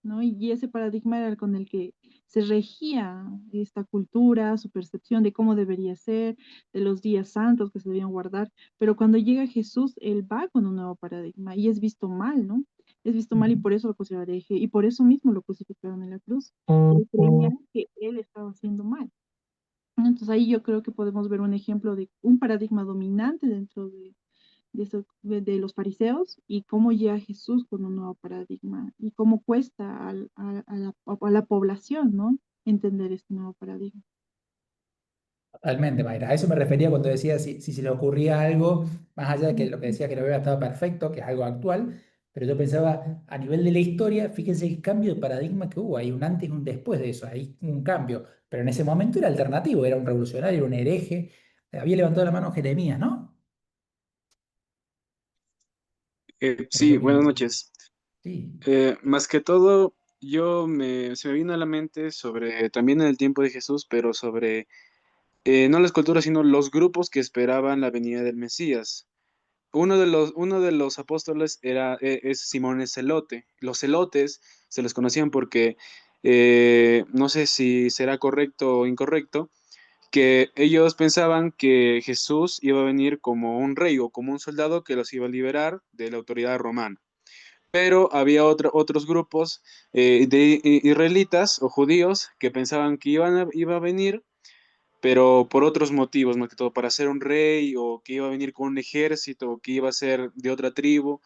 ¿no? Y ese paradigma era el con el que se regía esta cultura, su percepción de cómo debería ser, de los días santos que se debían guardar. Pero cuando llega Jesús, él va con un nuevo paradigma y es visto mal, ¿no? Es visto mal y por eso lo consideraron hereje y por eso mismo lo crucificaron en la cruz. Porque creían que él estaba haciendo mal. Entonces ahí yo creo que podemos ver un ejemplo de un paradigma dominante dentro de los fariseos y cómo llega Jesús con un nuevo paradigma y cómo cuesta a la población, ¿no? Entender este nuevo paradigma. totalmente, Mayra. A eso me refería cuando decía si se le ocurría algo, más allá de que lo que decía que no había estado perfecto, que es algo actual, pero yo pensaba a nivel de la historia, fíjense el cambio de paradigma que hubo, hay un antes y un después de eso, hay un cambio, pero en ese momento era alternativo, era un revolucionario, era un hereje, había levantado la mano Jeremías, ¿no? ¿O Sí, yo buenas qué? noches. Sí. Más que todo, se me vino a la mente sobre, también en el tiempo de Jesús, pero sobre, no las culturas, sino los grupos que esperaban la venida del Mesías. Uno de los apóstoles es Simón el Celote. Los celotes se les conocían porque, no sé si será correcto o incorrecto, que ellos pensaban que Jesús iba a venir como un rey o como un soldado que los iba a liberar de la autoridad romana. Pero había otros grupos de israelitas o judíos que pensaban que iba a venir, pero por otros motivos, más que todo para ser un rey o que iba a venir con un ejército o que iba a ser de otra tribu.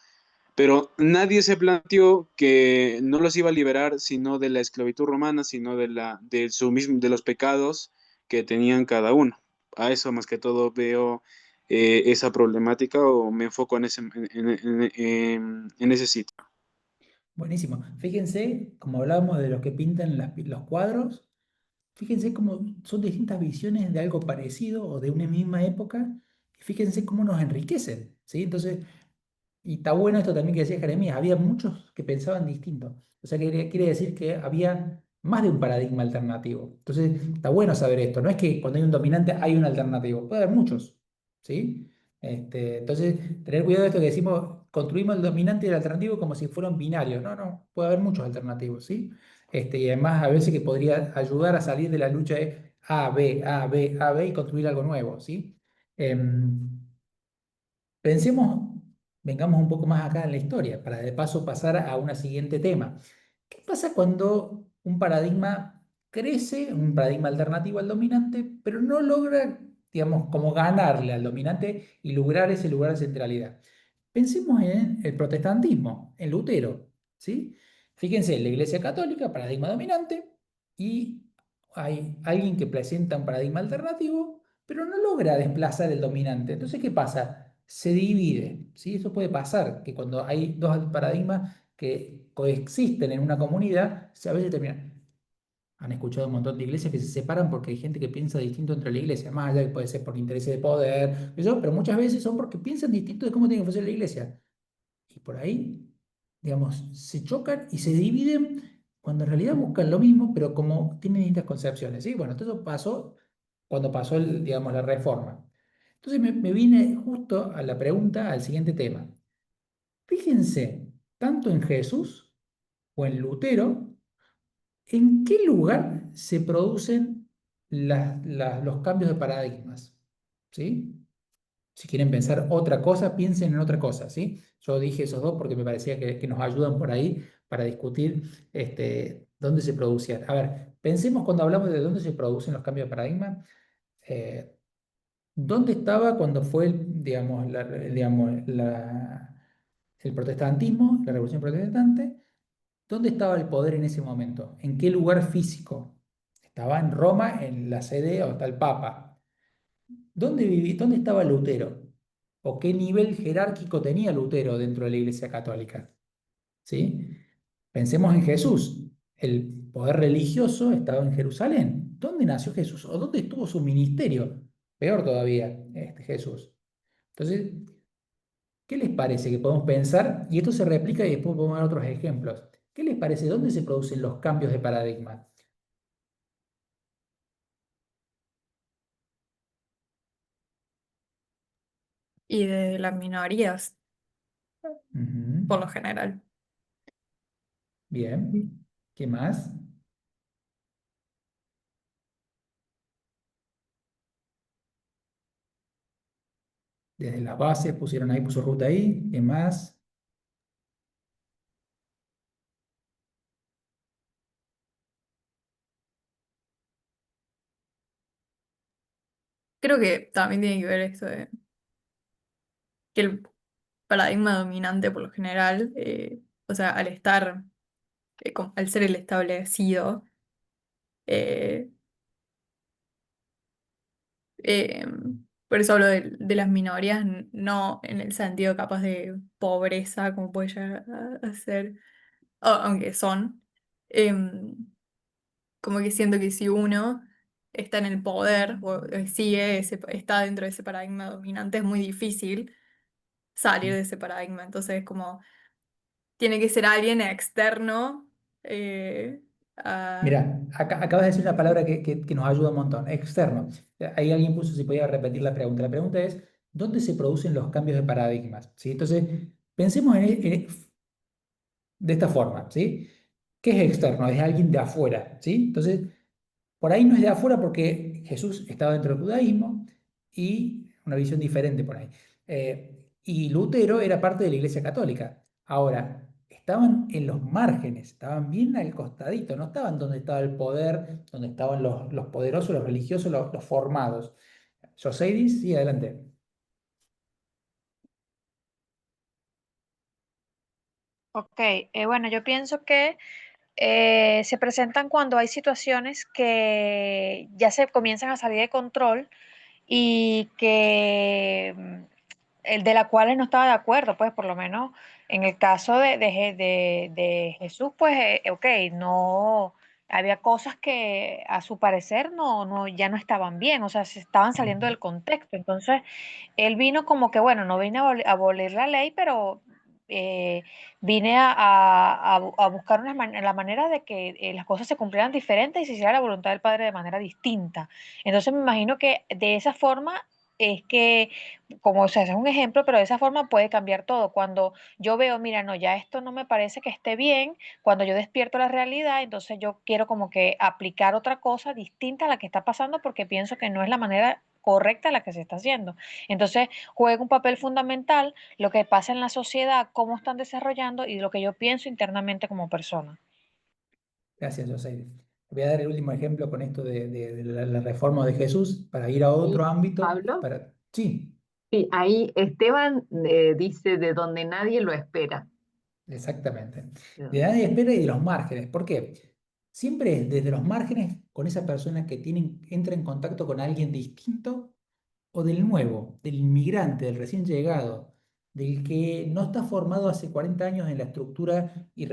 Pero nadie se planteó que no los iba a liberar sino de la esclavitud romana, sino de los pecados que tenían cada uno. A eso más que todo veo esa problemática o me enfoco en ese sitio. Buenísimo. Fíjense, como hablábamos de los que pintan los cuadros, fíjense cómo son distintas visiones de algo parecido o de una misma época, y fíjense cómo nos enriquecen, ¿sí? Entonces, y está bueno esto también que decía Jeremías, había muchos que pensaban distinto. O sea, quiere decir que había más de un paradigma alternativo. Entonces, está bueno saber esto. No es que cuando hay un dominante hay un alternativo, puede haber muchos, ¿sí? Entonces, tener cuidado de esto que decimos, construimos el dominante y el alternativo como si fueran binarios. No, no, puede haber muchos alternativos, ¿sí? Y además a veces que podría ayudar a salir de la lucha de A, B, A, B, A, B y construir algo nuevo, ¿sí? Em, Pensemos, vengamos un poco más acá en la historia, para de paso pasar a un siguiente tema. ¿Qué pasa cuando un paradigma crece, un paradigma alternativo al dominante, pero no logra, digamos, como ganarle al dominante y lograr ese lugar de centralidad? Pensemos en el protestantismo, en Lutero, ¿sí? Fíjense, la Iglesia Católica, paradigma dominante, y hay alguien que presenta un paradigma alternativo, pero no logra desplazar el dominante. Entonces, ¿qué pasa? Se divide, ¿sí? Eso puede pasar, que cuando hay dos paradigmas que coexisten en una comunidad, a veces terminan. Han escuchado un montón de iglesias que se separan porque hay gente que piensa distinto entre la iglesia, más allá que puede ser por intereses de poder, eso, pero muchas veces son porque piensan distinto de cómo tiene que funcionar la iglesia. Y por ahí, digamos, se chocan y se dividen cuando en realidad buscan lo mismo, pero como tienen distintas concepciones, ¿sí? Bueno, entonces eso pasó cuando pasó, digamos, la reforma. Entonces me vine justo a la pregunta, al siguiente tema. Fíjense, tanto en Jesús o en Lutero, ¿en qué lugar se producen los cambios de paradigmas? ¿Sí? Si quieren pensar otra cosa, piensen en otra cosa, ¿sí? Yo dije esos dos porque me parecía que nos ayudan por ahí para discutir dónde se producían. A ver, pensemos cuando hablamos de dónde se producen los cambios de paradigma, eh, ¿dónde estaba cuando fue, digamos, el protestantismo, la revolución protestante? ¿Dónde estaba el poder en ese momento? ¿En qué lugar físico? Estaba en Roma, en la sede donde está el Papa. ¿Dónde estaba Lutero? ¿O qué nivel jerárquico tenía Lutero dentro de la Iglesia Católica? ¿Sí? Pensemos en Jesús. El poder religioso estaba en Jerusalén. ¿Dónde nació Jesús? ¿O dónde estuvo su ministerio? Peor todavía, Jesús. Entonces, ¿qué les parece que podemos pensar? Y esto se replica y después podemos dar otros ejemplos. ¿Qué les parece? ¿Dónde se producen los cambios de paradigma? Y de las minorías, Ujú. por lo general. Bien. ¿Qué más? Desde las bases pusieron ahí, puso ruta ahí. ¿Qué más? Creo que también tiene que ver esto de que el paradigma dominante por lo general, o sea, al estar, al ser el establecido, eh, eh, por eso hablo de las minorías, no en el sentido capaz de pobreza, como puede llegar a ser, aunque son, em, como que siento que si uno está en el poder o sigue está dentro de ese paradigma dominante, es muy difícil salir de ese paradigma. Entonces, como tiene que ser alguien externo eh, a... Mira, acabas de decir una palabra que nos ayuda un montón, externo. Ahí alguien puso si podía repetir la pregunta. La pregunta es, ¿dónde se producen los cambios de paradigmas? ¿Sí? Entonces, pensemos de esta forma, ¿sí? ¿Qué es externo? Es alguien de afuera, ¿sí? Entonces, por ahí no es de afuera porque Jesús estaba dentro del judaísmo y una visión diferente por ahí. Y Lutero era parte de la Iglesia Católica. Ahora, estaban en los márgenes, estaban bien al costadito, no estaban donde estaba el poder, donde estaban los poderosos, los religiosos, los formados. Joseidis, sí, adelante. Ok, bueno, yo pienso que se presentan cuando hay situaciones que ya se comienzan a salir de control y que el de la cual él no estaba de acuerdo, pues por lo menos en el caso de Jesús, pues ok, no había cosas que a su parecer ya no estaban bien, o sea, se estaban saliendo del contexto. Entonces, él vino como que, bueno, no vine a abolir la ley, pero eh, vine a buscar la manera de que las cosas se cumplieran diferentes y se hiciera la voluntad del Padre de manera distinta. Entonces me imagino que de esa forma es que, como o sea, ese es un ejemplo, pero de esa forma puede cambiar todo. Cuando yo veo, mira, no, ya esto no me parece que esté bien, cuando yo despierto la realidad, entonces yo quiero como que aplicar otra cosa distinta a la que está pasando porque pienso que no es la manera correcta la que se está haciendo. Entonces juega un papel fundamental lo que pasa en la sociedad, cómo están desarrollando y lo que yo pienso internamente como persona. Gracias, Joseidis. Voy a dar el último ejemplo con esto de la reforma de Jesús para ir a otro Y ámbito. Pablo, Sí, sí, ahí Esteban dice de donde nadie lo espera. exactamente. De De donde- nadie espera y de los márgenes. ¿Por qué? Siempre es desde los márgenes con esa persona que entra en contacto con alguien distinto o del nuevo, del inmigrante, del recién llegado, del que no está formado hace 40 años en la estructura y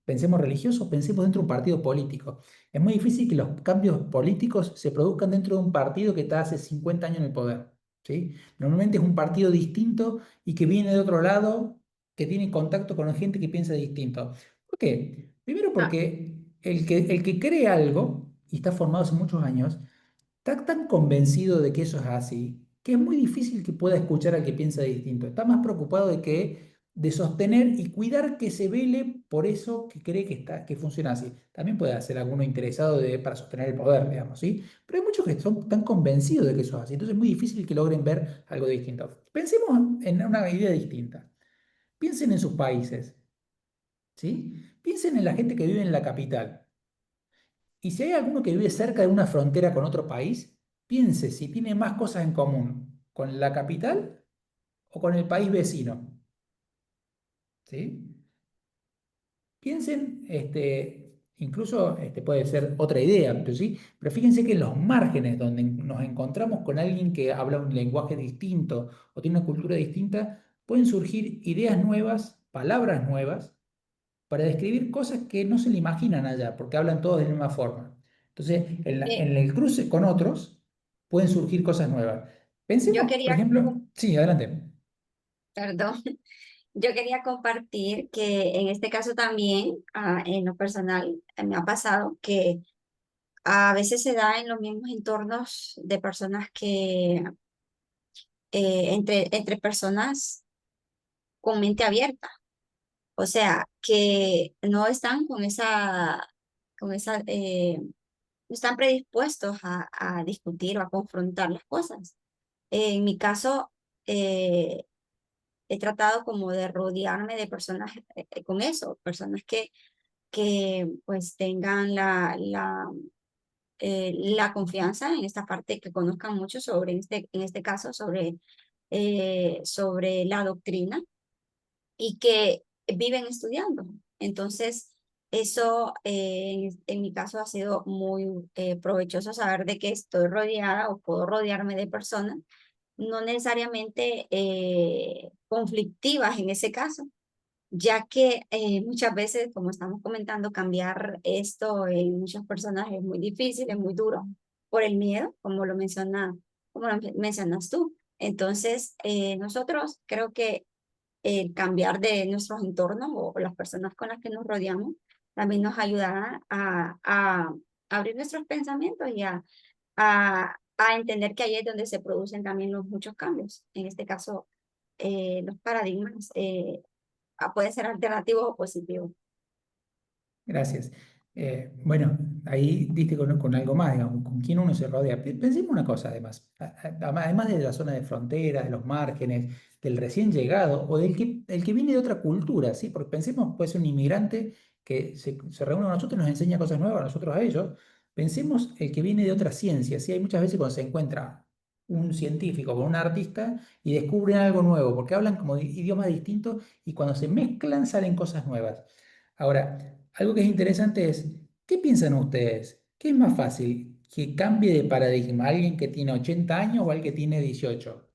pensemos religioso, pensemos dentro de un partido político. Es muy difícil que los cambios políticos se produzcan dentro de un partido que está hace 50 años en el poder. ¿Sí? Normalmente es un partido distinto y que viene de otro lado, que tiene contacto con gente que piensa distinto. ¿Por qué? Primero Ah, porque el que cree algo y está formado hace muchos años, está tan convencido de que eso es así, que es muy difícil que pueda escuchar al que piensa distinto. Está más preocupado de sostener y cuidar que se vele por eso que cree que funciona así. También puede ser alguno interesado para sostener el poder, digamos, ¿sí? Pero hay muchos que son tan convencidos de que eso es así. Entonces es muy difícil que logren ver algo distinto. Pensemos en una idea distinta. Piensen en sus países, ¿sí? Piensen en la gente que vive en la capital. Y si hay alguno que vive cerca de una frontera con otro país, piense si tiene más cosas en común con la capital o con el país vecino. ¿Sí? Piensen, incluso puede ser otra idea, pero sí, pero fíjense que en los márgenes donde nos encontramos con alguien que habla un lenguaje distinto o tiene una cultura distinta, pueden surgir ideas nuevas, palabras nuevas, para describir cosas que no se le imaginan allá, porque hablan todos de la misma forma. Entonces, Eh, en el cruce con otros, pueden surgir cosas nuevas. yo Pensemos, por quería, ejemplo, sí, adelante. perdón, yo quería compartir que en este caso también, en lo personal, me ha pasado que a veces se da en los mismos entornos de personas que, entre personas con mente abierta. O sea, que no están no están predispuestos a discutir o a confrontar las cosas. En mi caso, eh, he tratado como de rodearme de personas con eso, personas que pues tengan la confianza en esta parte, que conozcan mucho sobre, en este caso, sobre la doctrina y que viven estudiando. Entonces, eso en mi caso ha sido muy provechoso saber de que estoy rodeada o puedo rodearme de personas no necesariamente conflictivas en ese caso, ya que muchas veces, como estamos comentando, cambiar esto en muchas personas es muy difícil, es muy duro por el miedo, como lo mencionas tú. Entonces, nosotros creo que el cambiar de nuestros entornos o las personas con las que nos rodeamos también nos ayudará a abrir nuestros pensamientos y a entender que ahí es donde se producen también los muchos cambios. En este caso, los paradigmas pueden ser alternativos o positivos. Gracias. Bueno, ahí diste con algo más, digamos, con quién uno se rodea. Pensemos una cosa, además, además de la zona de frontera, de los márgenes, del recién llegado o el que viene de otra cultura, ¿sí? Porque pensemos, puede ser un inmigrante que se reúne con nosotros y nos enseña cosas nuevas, a nosotros a ellos. Pensemos el que viene de otra ciencia, ¿sí? Hay muchas veces cuando se encuentra un científico con un artista y descubren algo nuevo, porque hablan como idiomas distintos y cuando se mezclan salen cosas nuevas. Ahora, algo que es interesante es, ¿qué piensan ustedes? ¿Qué es más fácil? ¿Que cambie de paradigma alguien que tiene 80 años o alguien que tiene 18?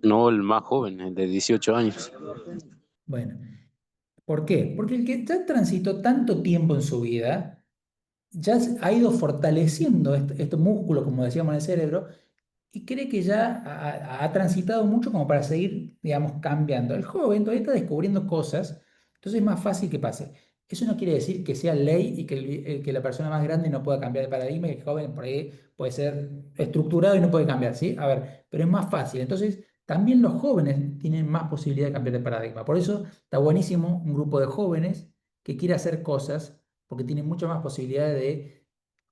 No el más joven, el de 18 años. Bueno, ¿por qué? Porque el que ya transitó tanto tiempo en su vida, ya ha ido fortaleciendo este músculo, como decíamos en el cerebro, y cree que ya ha transitado mucho como para seguir, digamos, cambiando. El joven todavía está descubriendo cosas, entonces es más fácil que pase. Eso no quiere decir que sea ley y que, que la persona más grande no pueda cambiar de paradigma y el joven por ahí puede ser estructurado y no puede cambiar, ¿sí? A ver, pero es más fácil. Entonces, también los jóvenes tienen más posibilidad de cambiar de paradigma. Por eso está buenísimo un grupo de jóvenes que quiere hacer cosas porque tienen mucha más posibilidad de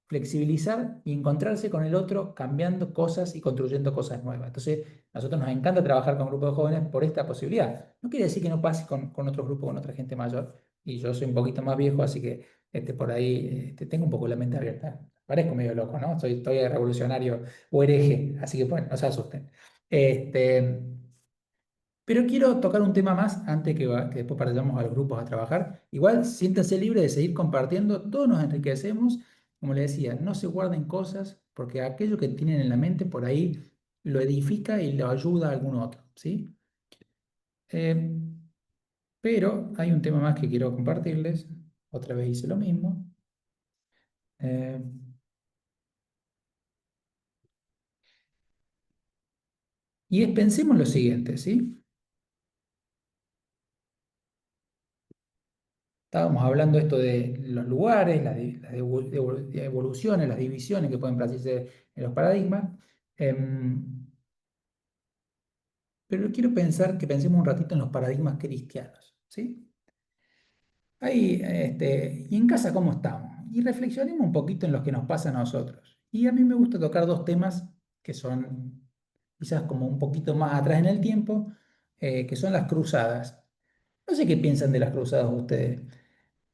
flexibilizar y encontrarse con el otro cambiando cosas y construyendo cosas nuevas. Entonces, a nosotros nos encanta trabajar con grupos de jóvenes por esta posibilidad. No quiere decir que no pase con otros grupos, con otra gente mayor, y yo soy un poquito más viejo, así que por ahí tengo un poco la mente abierta. Parezco medio loco, ¿no? Estoy revolucionario o hereje, así que bueno, no se asusten. Este, pero quiero tocar un tema más antes que después partamos a los grupos a trabajar. Igual siéntanse libre de seguir compartiendo, todos nos enriquecemos. Como les decía, no se guarden cosas porque aquello que tienen en la mente por ahí lo edifica y lo ayuda a algún otro, ¿sí? Eh, pero hay un tema más que quiero compartirles. Otra vez hice lo mismo. Eh, y pensemos lo siguiente, ¿sí? Estábamos hablando esto de los lugares, las evoluciones, las divisiones que pueden producirse en los paradigmas. Em, pero quiero pensar que pensemos un ratito en los paradigmas cristianos, ¿sí? Ahí, y en casa, ¿cómo estamos? Y reflexionemos un poquito en lo que nos pasa a nosotros. Y a mí me gusta tocar dos temas que son quizás como un poquito más atrás en el tiempo, que son las cruzadas. No sé qué piensan de las cruzadas ustedes.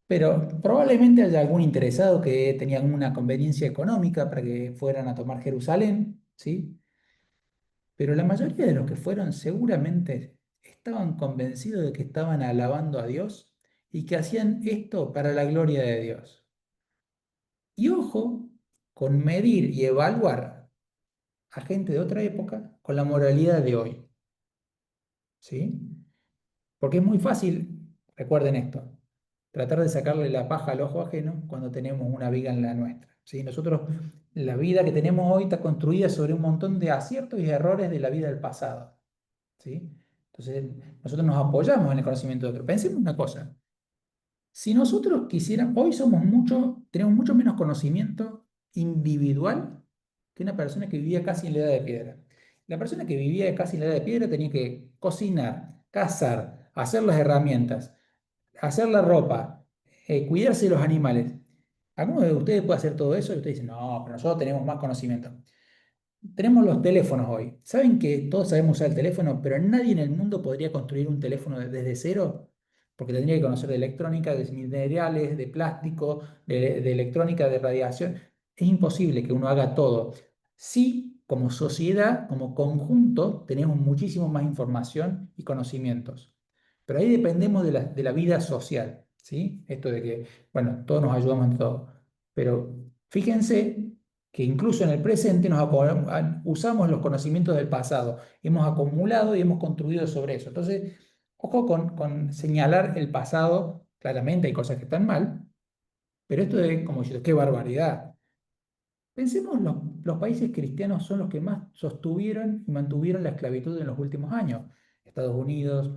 Pero probablemente haya algún interesado que tenía alguna conveniencia económica para que fueran a tomar Jerusalén, ¿sí? pero la mayoría de los que fueron seguramente estaban convencidos de que estaban alabando a Dios y que hacían esto para la gloria de Dios. Y ojo con medir y evaluar a gente de otra época con la moralidad de hoy, ¿sí? Porque es muy fácil, recuerden esto, tratar de sacarle la paja al ojo ajeno cuando tenemos una viga en la nuestra, ¿sí? Nosotros, la vida que tenemos hoy está construida sobre un montón de aciertos y errores de la vida del pasado, ¿sí? Entonces, nosotros nos apoyamos en el conocimiento de otro. Pensemos una cosa, si nosotros quisiéramos, hoy tenemos mucho menos conocimiento individual que una persona que vivía casi en la edad de piedra. La persona que vivía casi en la edad de piedra tenía que cocinar, cazar, hacer las herramientas, hacer la ropa, cuidarse de los animales. ¿Alguno de ustedes puede hacer todo eso? Y ustedes dicen, no, pero nosotros tenemos más conocimiento. Tenemos los teléfonos hoy. ¿Saben que todos sabemos usar el teléfono, pero nadie en el mundo podría construir un teléfono desde cero? Porque tendría que conocer de electrónica, de minerales, de plástico, de electrónica, de radiación. Es imposible que uno haga todo. Sí, como sociedad, como conjunto, tenemos muchísimo más información y conocimientos. Pero ahí dependemos de la vida social, ¿sí? Esto de que, bueno, todos nos ayudamos en todo. Pero fíjense que incluso en el presente usamos los conocimientos del pasado, hemos acumulado y hemos construido sobre eso. Entonces, ojo con señalar el pasado, claramente hay cosas que están mal, pero esto de, como yo, qué barbaridad. Pensemos, los países cristianos son los que más sostuvieron y mantuvieron la esclavitud en los últimos años. Estados Unidos,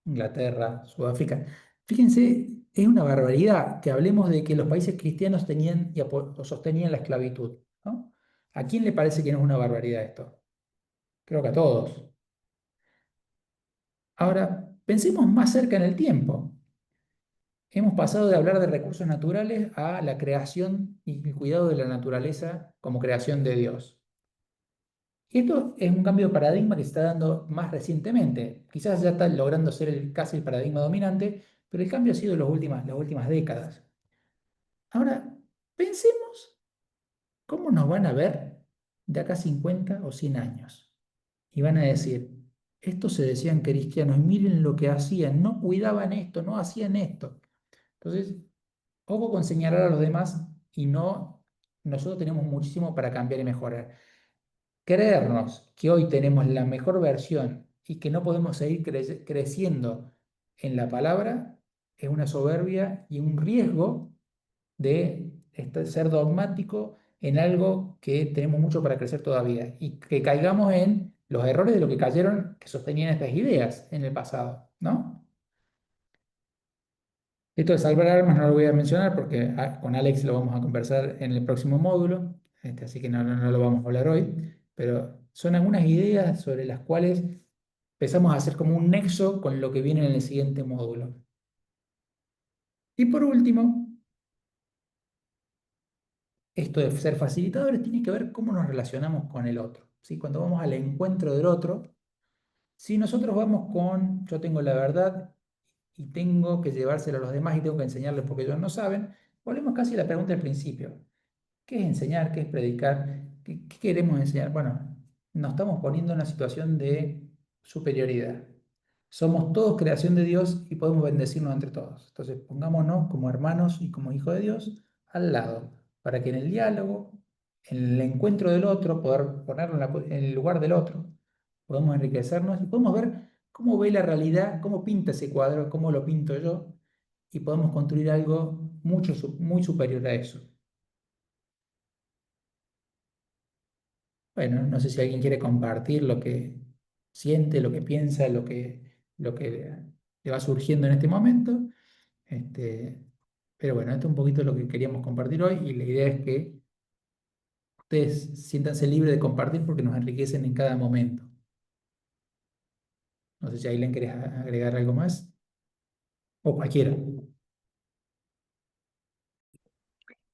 Inglaterra, Sudáfrica. Fíjense, es una barbaridad que hablemos de que los países cristianos tenían o sostenían la esclavitud, ¿no? ¿A quién le parece que no es una barbaridad esto? Creo que a todos. Ahora, pensemos más cerca en el tiempo. Hemos pasado de hablar de recursos naturales a la creación y el cuidado de la naturaleza como creación de Dios. Y esto es un cambio de paradigma que se está dando más recientemente. Quizás ya está logrando ser casi el paradigma dominante, pero el cambio ha sido en las últimas décadas. Ahora, pensemos cómo nos van a ver de acá 50 o 100 años. Y van a decir, estos se decían cristianos, miren lo que hacían, no cuidaban esto, no hacían esto. Entonces, ojo con señalar a los demás y nosotros tenemos muchísimo para cambiar y mejorar. Creernos que hoy tenemos la mejor versión y que no podemos seguir creciendo en la palabra es una soberbia y un riesgo de ser dogmático en algo que tenemos mucho para crecer todavía y que caigamos en los errores de lo que cayeron, que sostenían estas ideas en el pasado, ¿no? Esto de salvar armas no lo voy a mencionar porque con Alex lo vamos a conversar en el próximo módulo, así que no lo vamos a hablar hoy, pero son algunas ideas sobre las cuales empezamos a hacer como un nexo con lo que viene en el siguiente módulo. Y por último, esto de ser facilitadores tiene que ver cómo nos relacionamos con el otro, ¿sí? Cuando vamos al encuentro del otro, si nosotros vamos con yo tengo la verdad y tengo que llevársela a los demás y tengo que enseñarles porque ellos no saben, volvemos casi a la pregunta del principio. ¿Qué es enseñar? ¿Qué es predicar? ¿Qué queremos enseñar? Bueno, nos estamos poniendo en una situación de superioridad. Somos todos creación de Dios y podemos bendecirnos entre todos. Entonces, pongámonos como hermanos y como hijos de Dios al lado, para que en el diálogo, en el encuentro del otro, poder ponerlo en el lugar del otro, podemos enriquecernos y podemos ver cómo ve la realidad, cómo pinta ese cuadro, cómo lo pinto yo, y podemos construir algo muy superior a eso. Bueno, no sé si alguien quiere compartir lo que siente, lo que piensa, lo que le va surgiendo en este momento. Pero bueno, esto es un poquito lo que queríamos compartir hoy y la idea es que ustedes siéntanse libres de compartir porque nos enriquecen en cada momento. No sé si Aileen querés agregar algo más o cualquiera.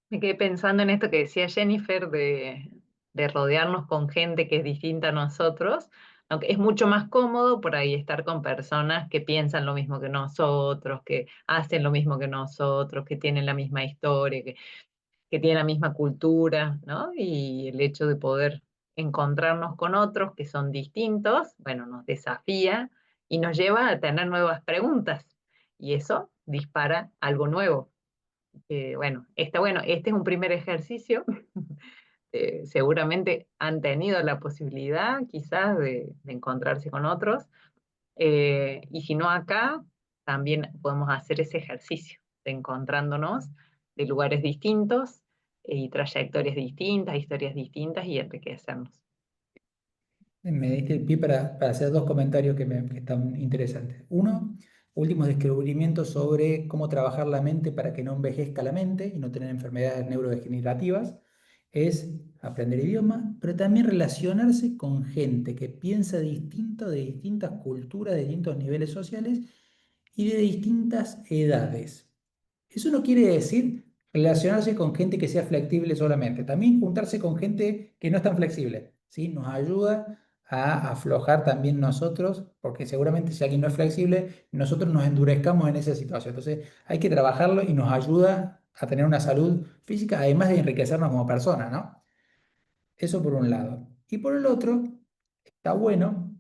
Me quedé pensando en esto que decía Jennifer de rodearnos con gente que es distinta a nosotros, aunque es mucho más cómodo por ahí estar con personas que piensan lo mismo que nosotros, que hacen lo mismo que nosotros, que tienen la misma historia, que tienen la misma cultura, ¿no? Y el hecho de poder encontrarnos con otros que son distintos, bueno, nos desafía y nos lleva a tener nuevas preguntas. Y eso dispara algo nuevo. Bueno, este es un primer ejercicio. Seguramente han tenido la posibilidad quizás de encontrarse con otros. Y si no acá, también podemos hacer ese ejercicio de encontrándonos de lugares distintos y trayectorias distintas, historias distintas y enriquecernos. Me diste el pie para hacer dos comentarios que están interesantes. Uno, últimos descubrimientos sobre cómo trabajar la mente para que no envejezca la mente y no tener enfermedades neurodegenerativas. Es aprender idioma, pero también relacionarse con gente que piensa distinto, de distintas culturas, de distintos niveles sociales y de distintas edades. Eso no quiere decir relacionarse con gente que sea flexible solamente, también juntarse con gente que no es tan flexible, ¿sí? Nos ayuda a aflojar también nosotros, porque seguramente si alguien no es flexible, nosotros nos endurezcamos en esa situación. Entonces hay que trabajarlo y nos ayuda a tener una salud física, además de enriquecernos como personas, ¿no? Eso por un lado. Y por el otro, está bueno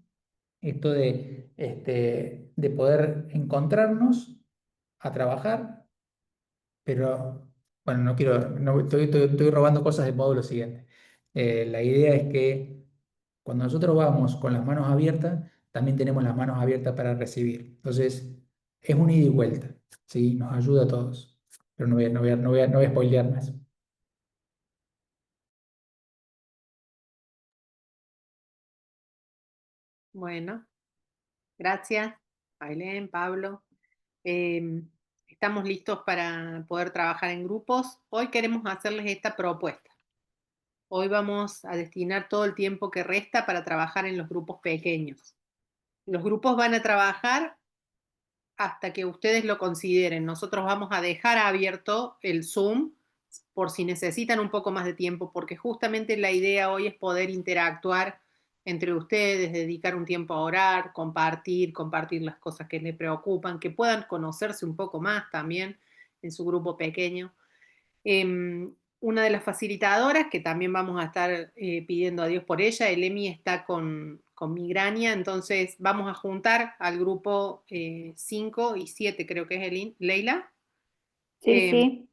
esto de poder encontrarnos a trabajar, pero bueno, no quiero, no, estoy robando cosas del módulo siguiente. La idea es que cuando nosotros vamos con las manos abiertas, también tenemos las manos abiertas para recibir. Entonces, es un ida y vuelta, ¿sí? Nos ayuda a todos. Pero no voy a spoilear más. Bueno, gracias, Ailén, Pablo. Estamos listos para poder trabajar en grupos. Hoy queremos hacerles esta propuesta. Hoy vamos a destinar todo el tiempo que resta para trabajar en los grupos pequeños. Los grupos van a trabajar hasta que ustedes lo consideren. Nosotros vamos a dejar abierto el Zoom por si necesitan un poco más de tiempo, porque justamente la idea hoy es poder interactuar entre ustedes, dedicar un tiempo a orar, compartir las cosas que les preocupan, que puedan conocerse un poco más también en su grupo pequeño. Una de las facilitadoras, que también vamos a estar pidiendo a Dios por ella, el Emi está con migraña, entonces vamos a juntar al grupo 5 y 7, creo que es Leila. Sí.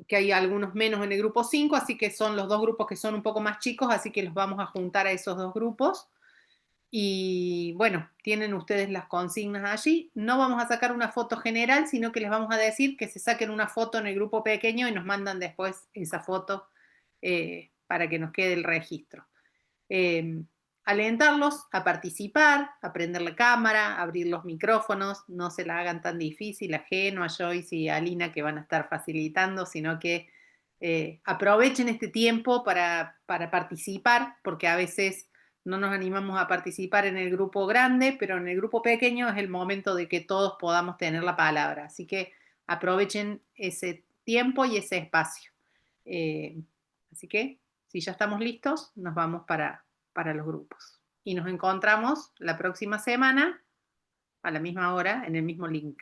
Que hay algunos menos en el grupo 5, así que son los dos grupos que son un poco más chicos, así que los vamos a juntar a esos dos grupos. Y bueno, tienen ustedes las consignas allí. No vamos a sacar una foto general, sino que les vamos a decir que se saquen una foto en el grupo pequeño y nos mandan después esa foto para que nos quede el registro. Alentarlos a participar, a prender la cámara, abrir los micrófonos, no se la hagan tan difícil a Geno, a Joyce y a Lina que van a estar facilitando, sino que aprovechen este tiempo para participar, porque a veces no nos animamos a participar en el grupo grande, pero en el grupo pequeño es el momento de que todos podamos tener la palabra. Así que aprovechen ese tiempo y ese espacio. Así que, si ya estamos listos, nos vamos para los grupos. Y nos encontramos la próxima semana a la misma hora en el mismo link.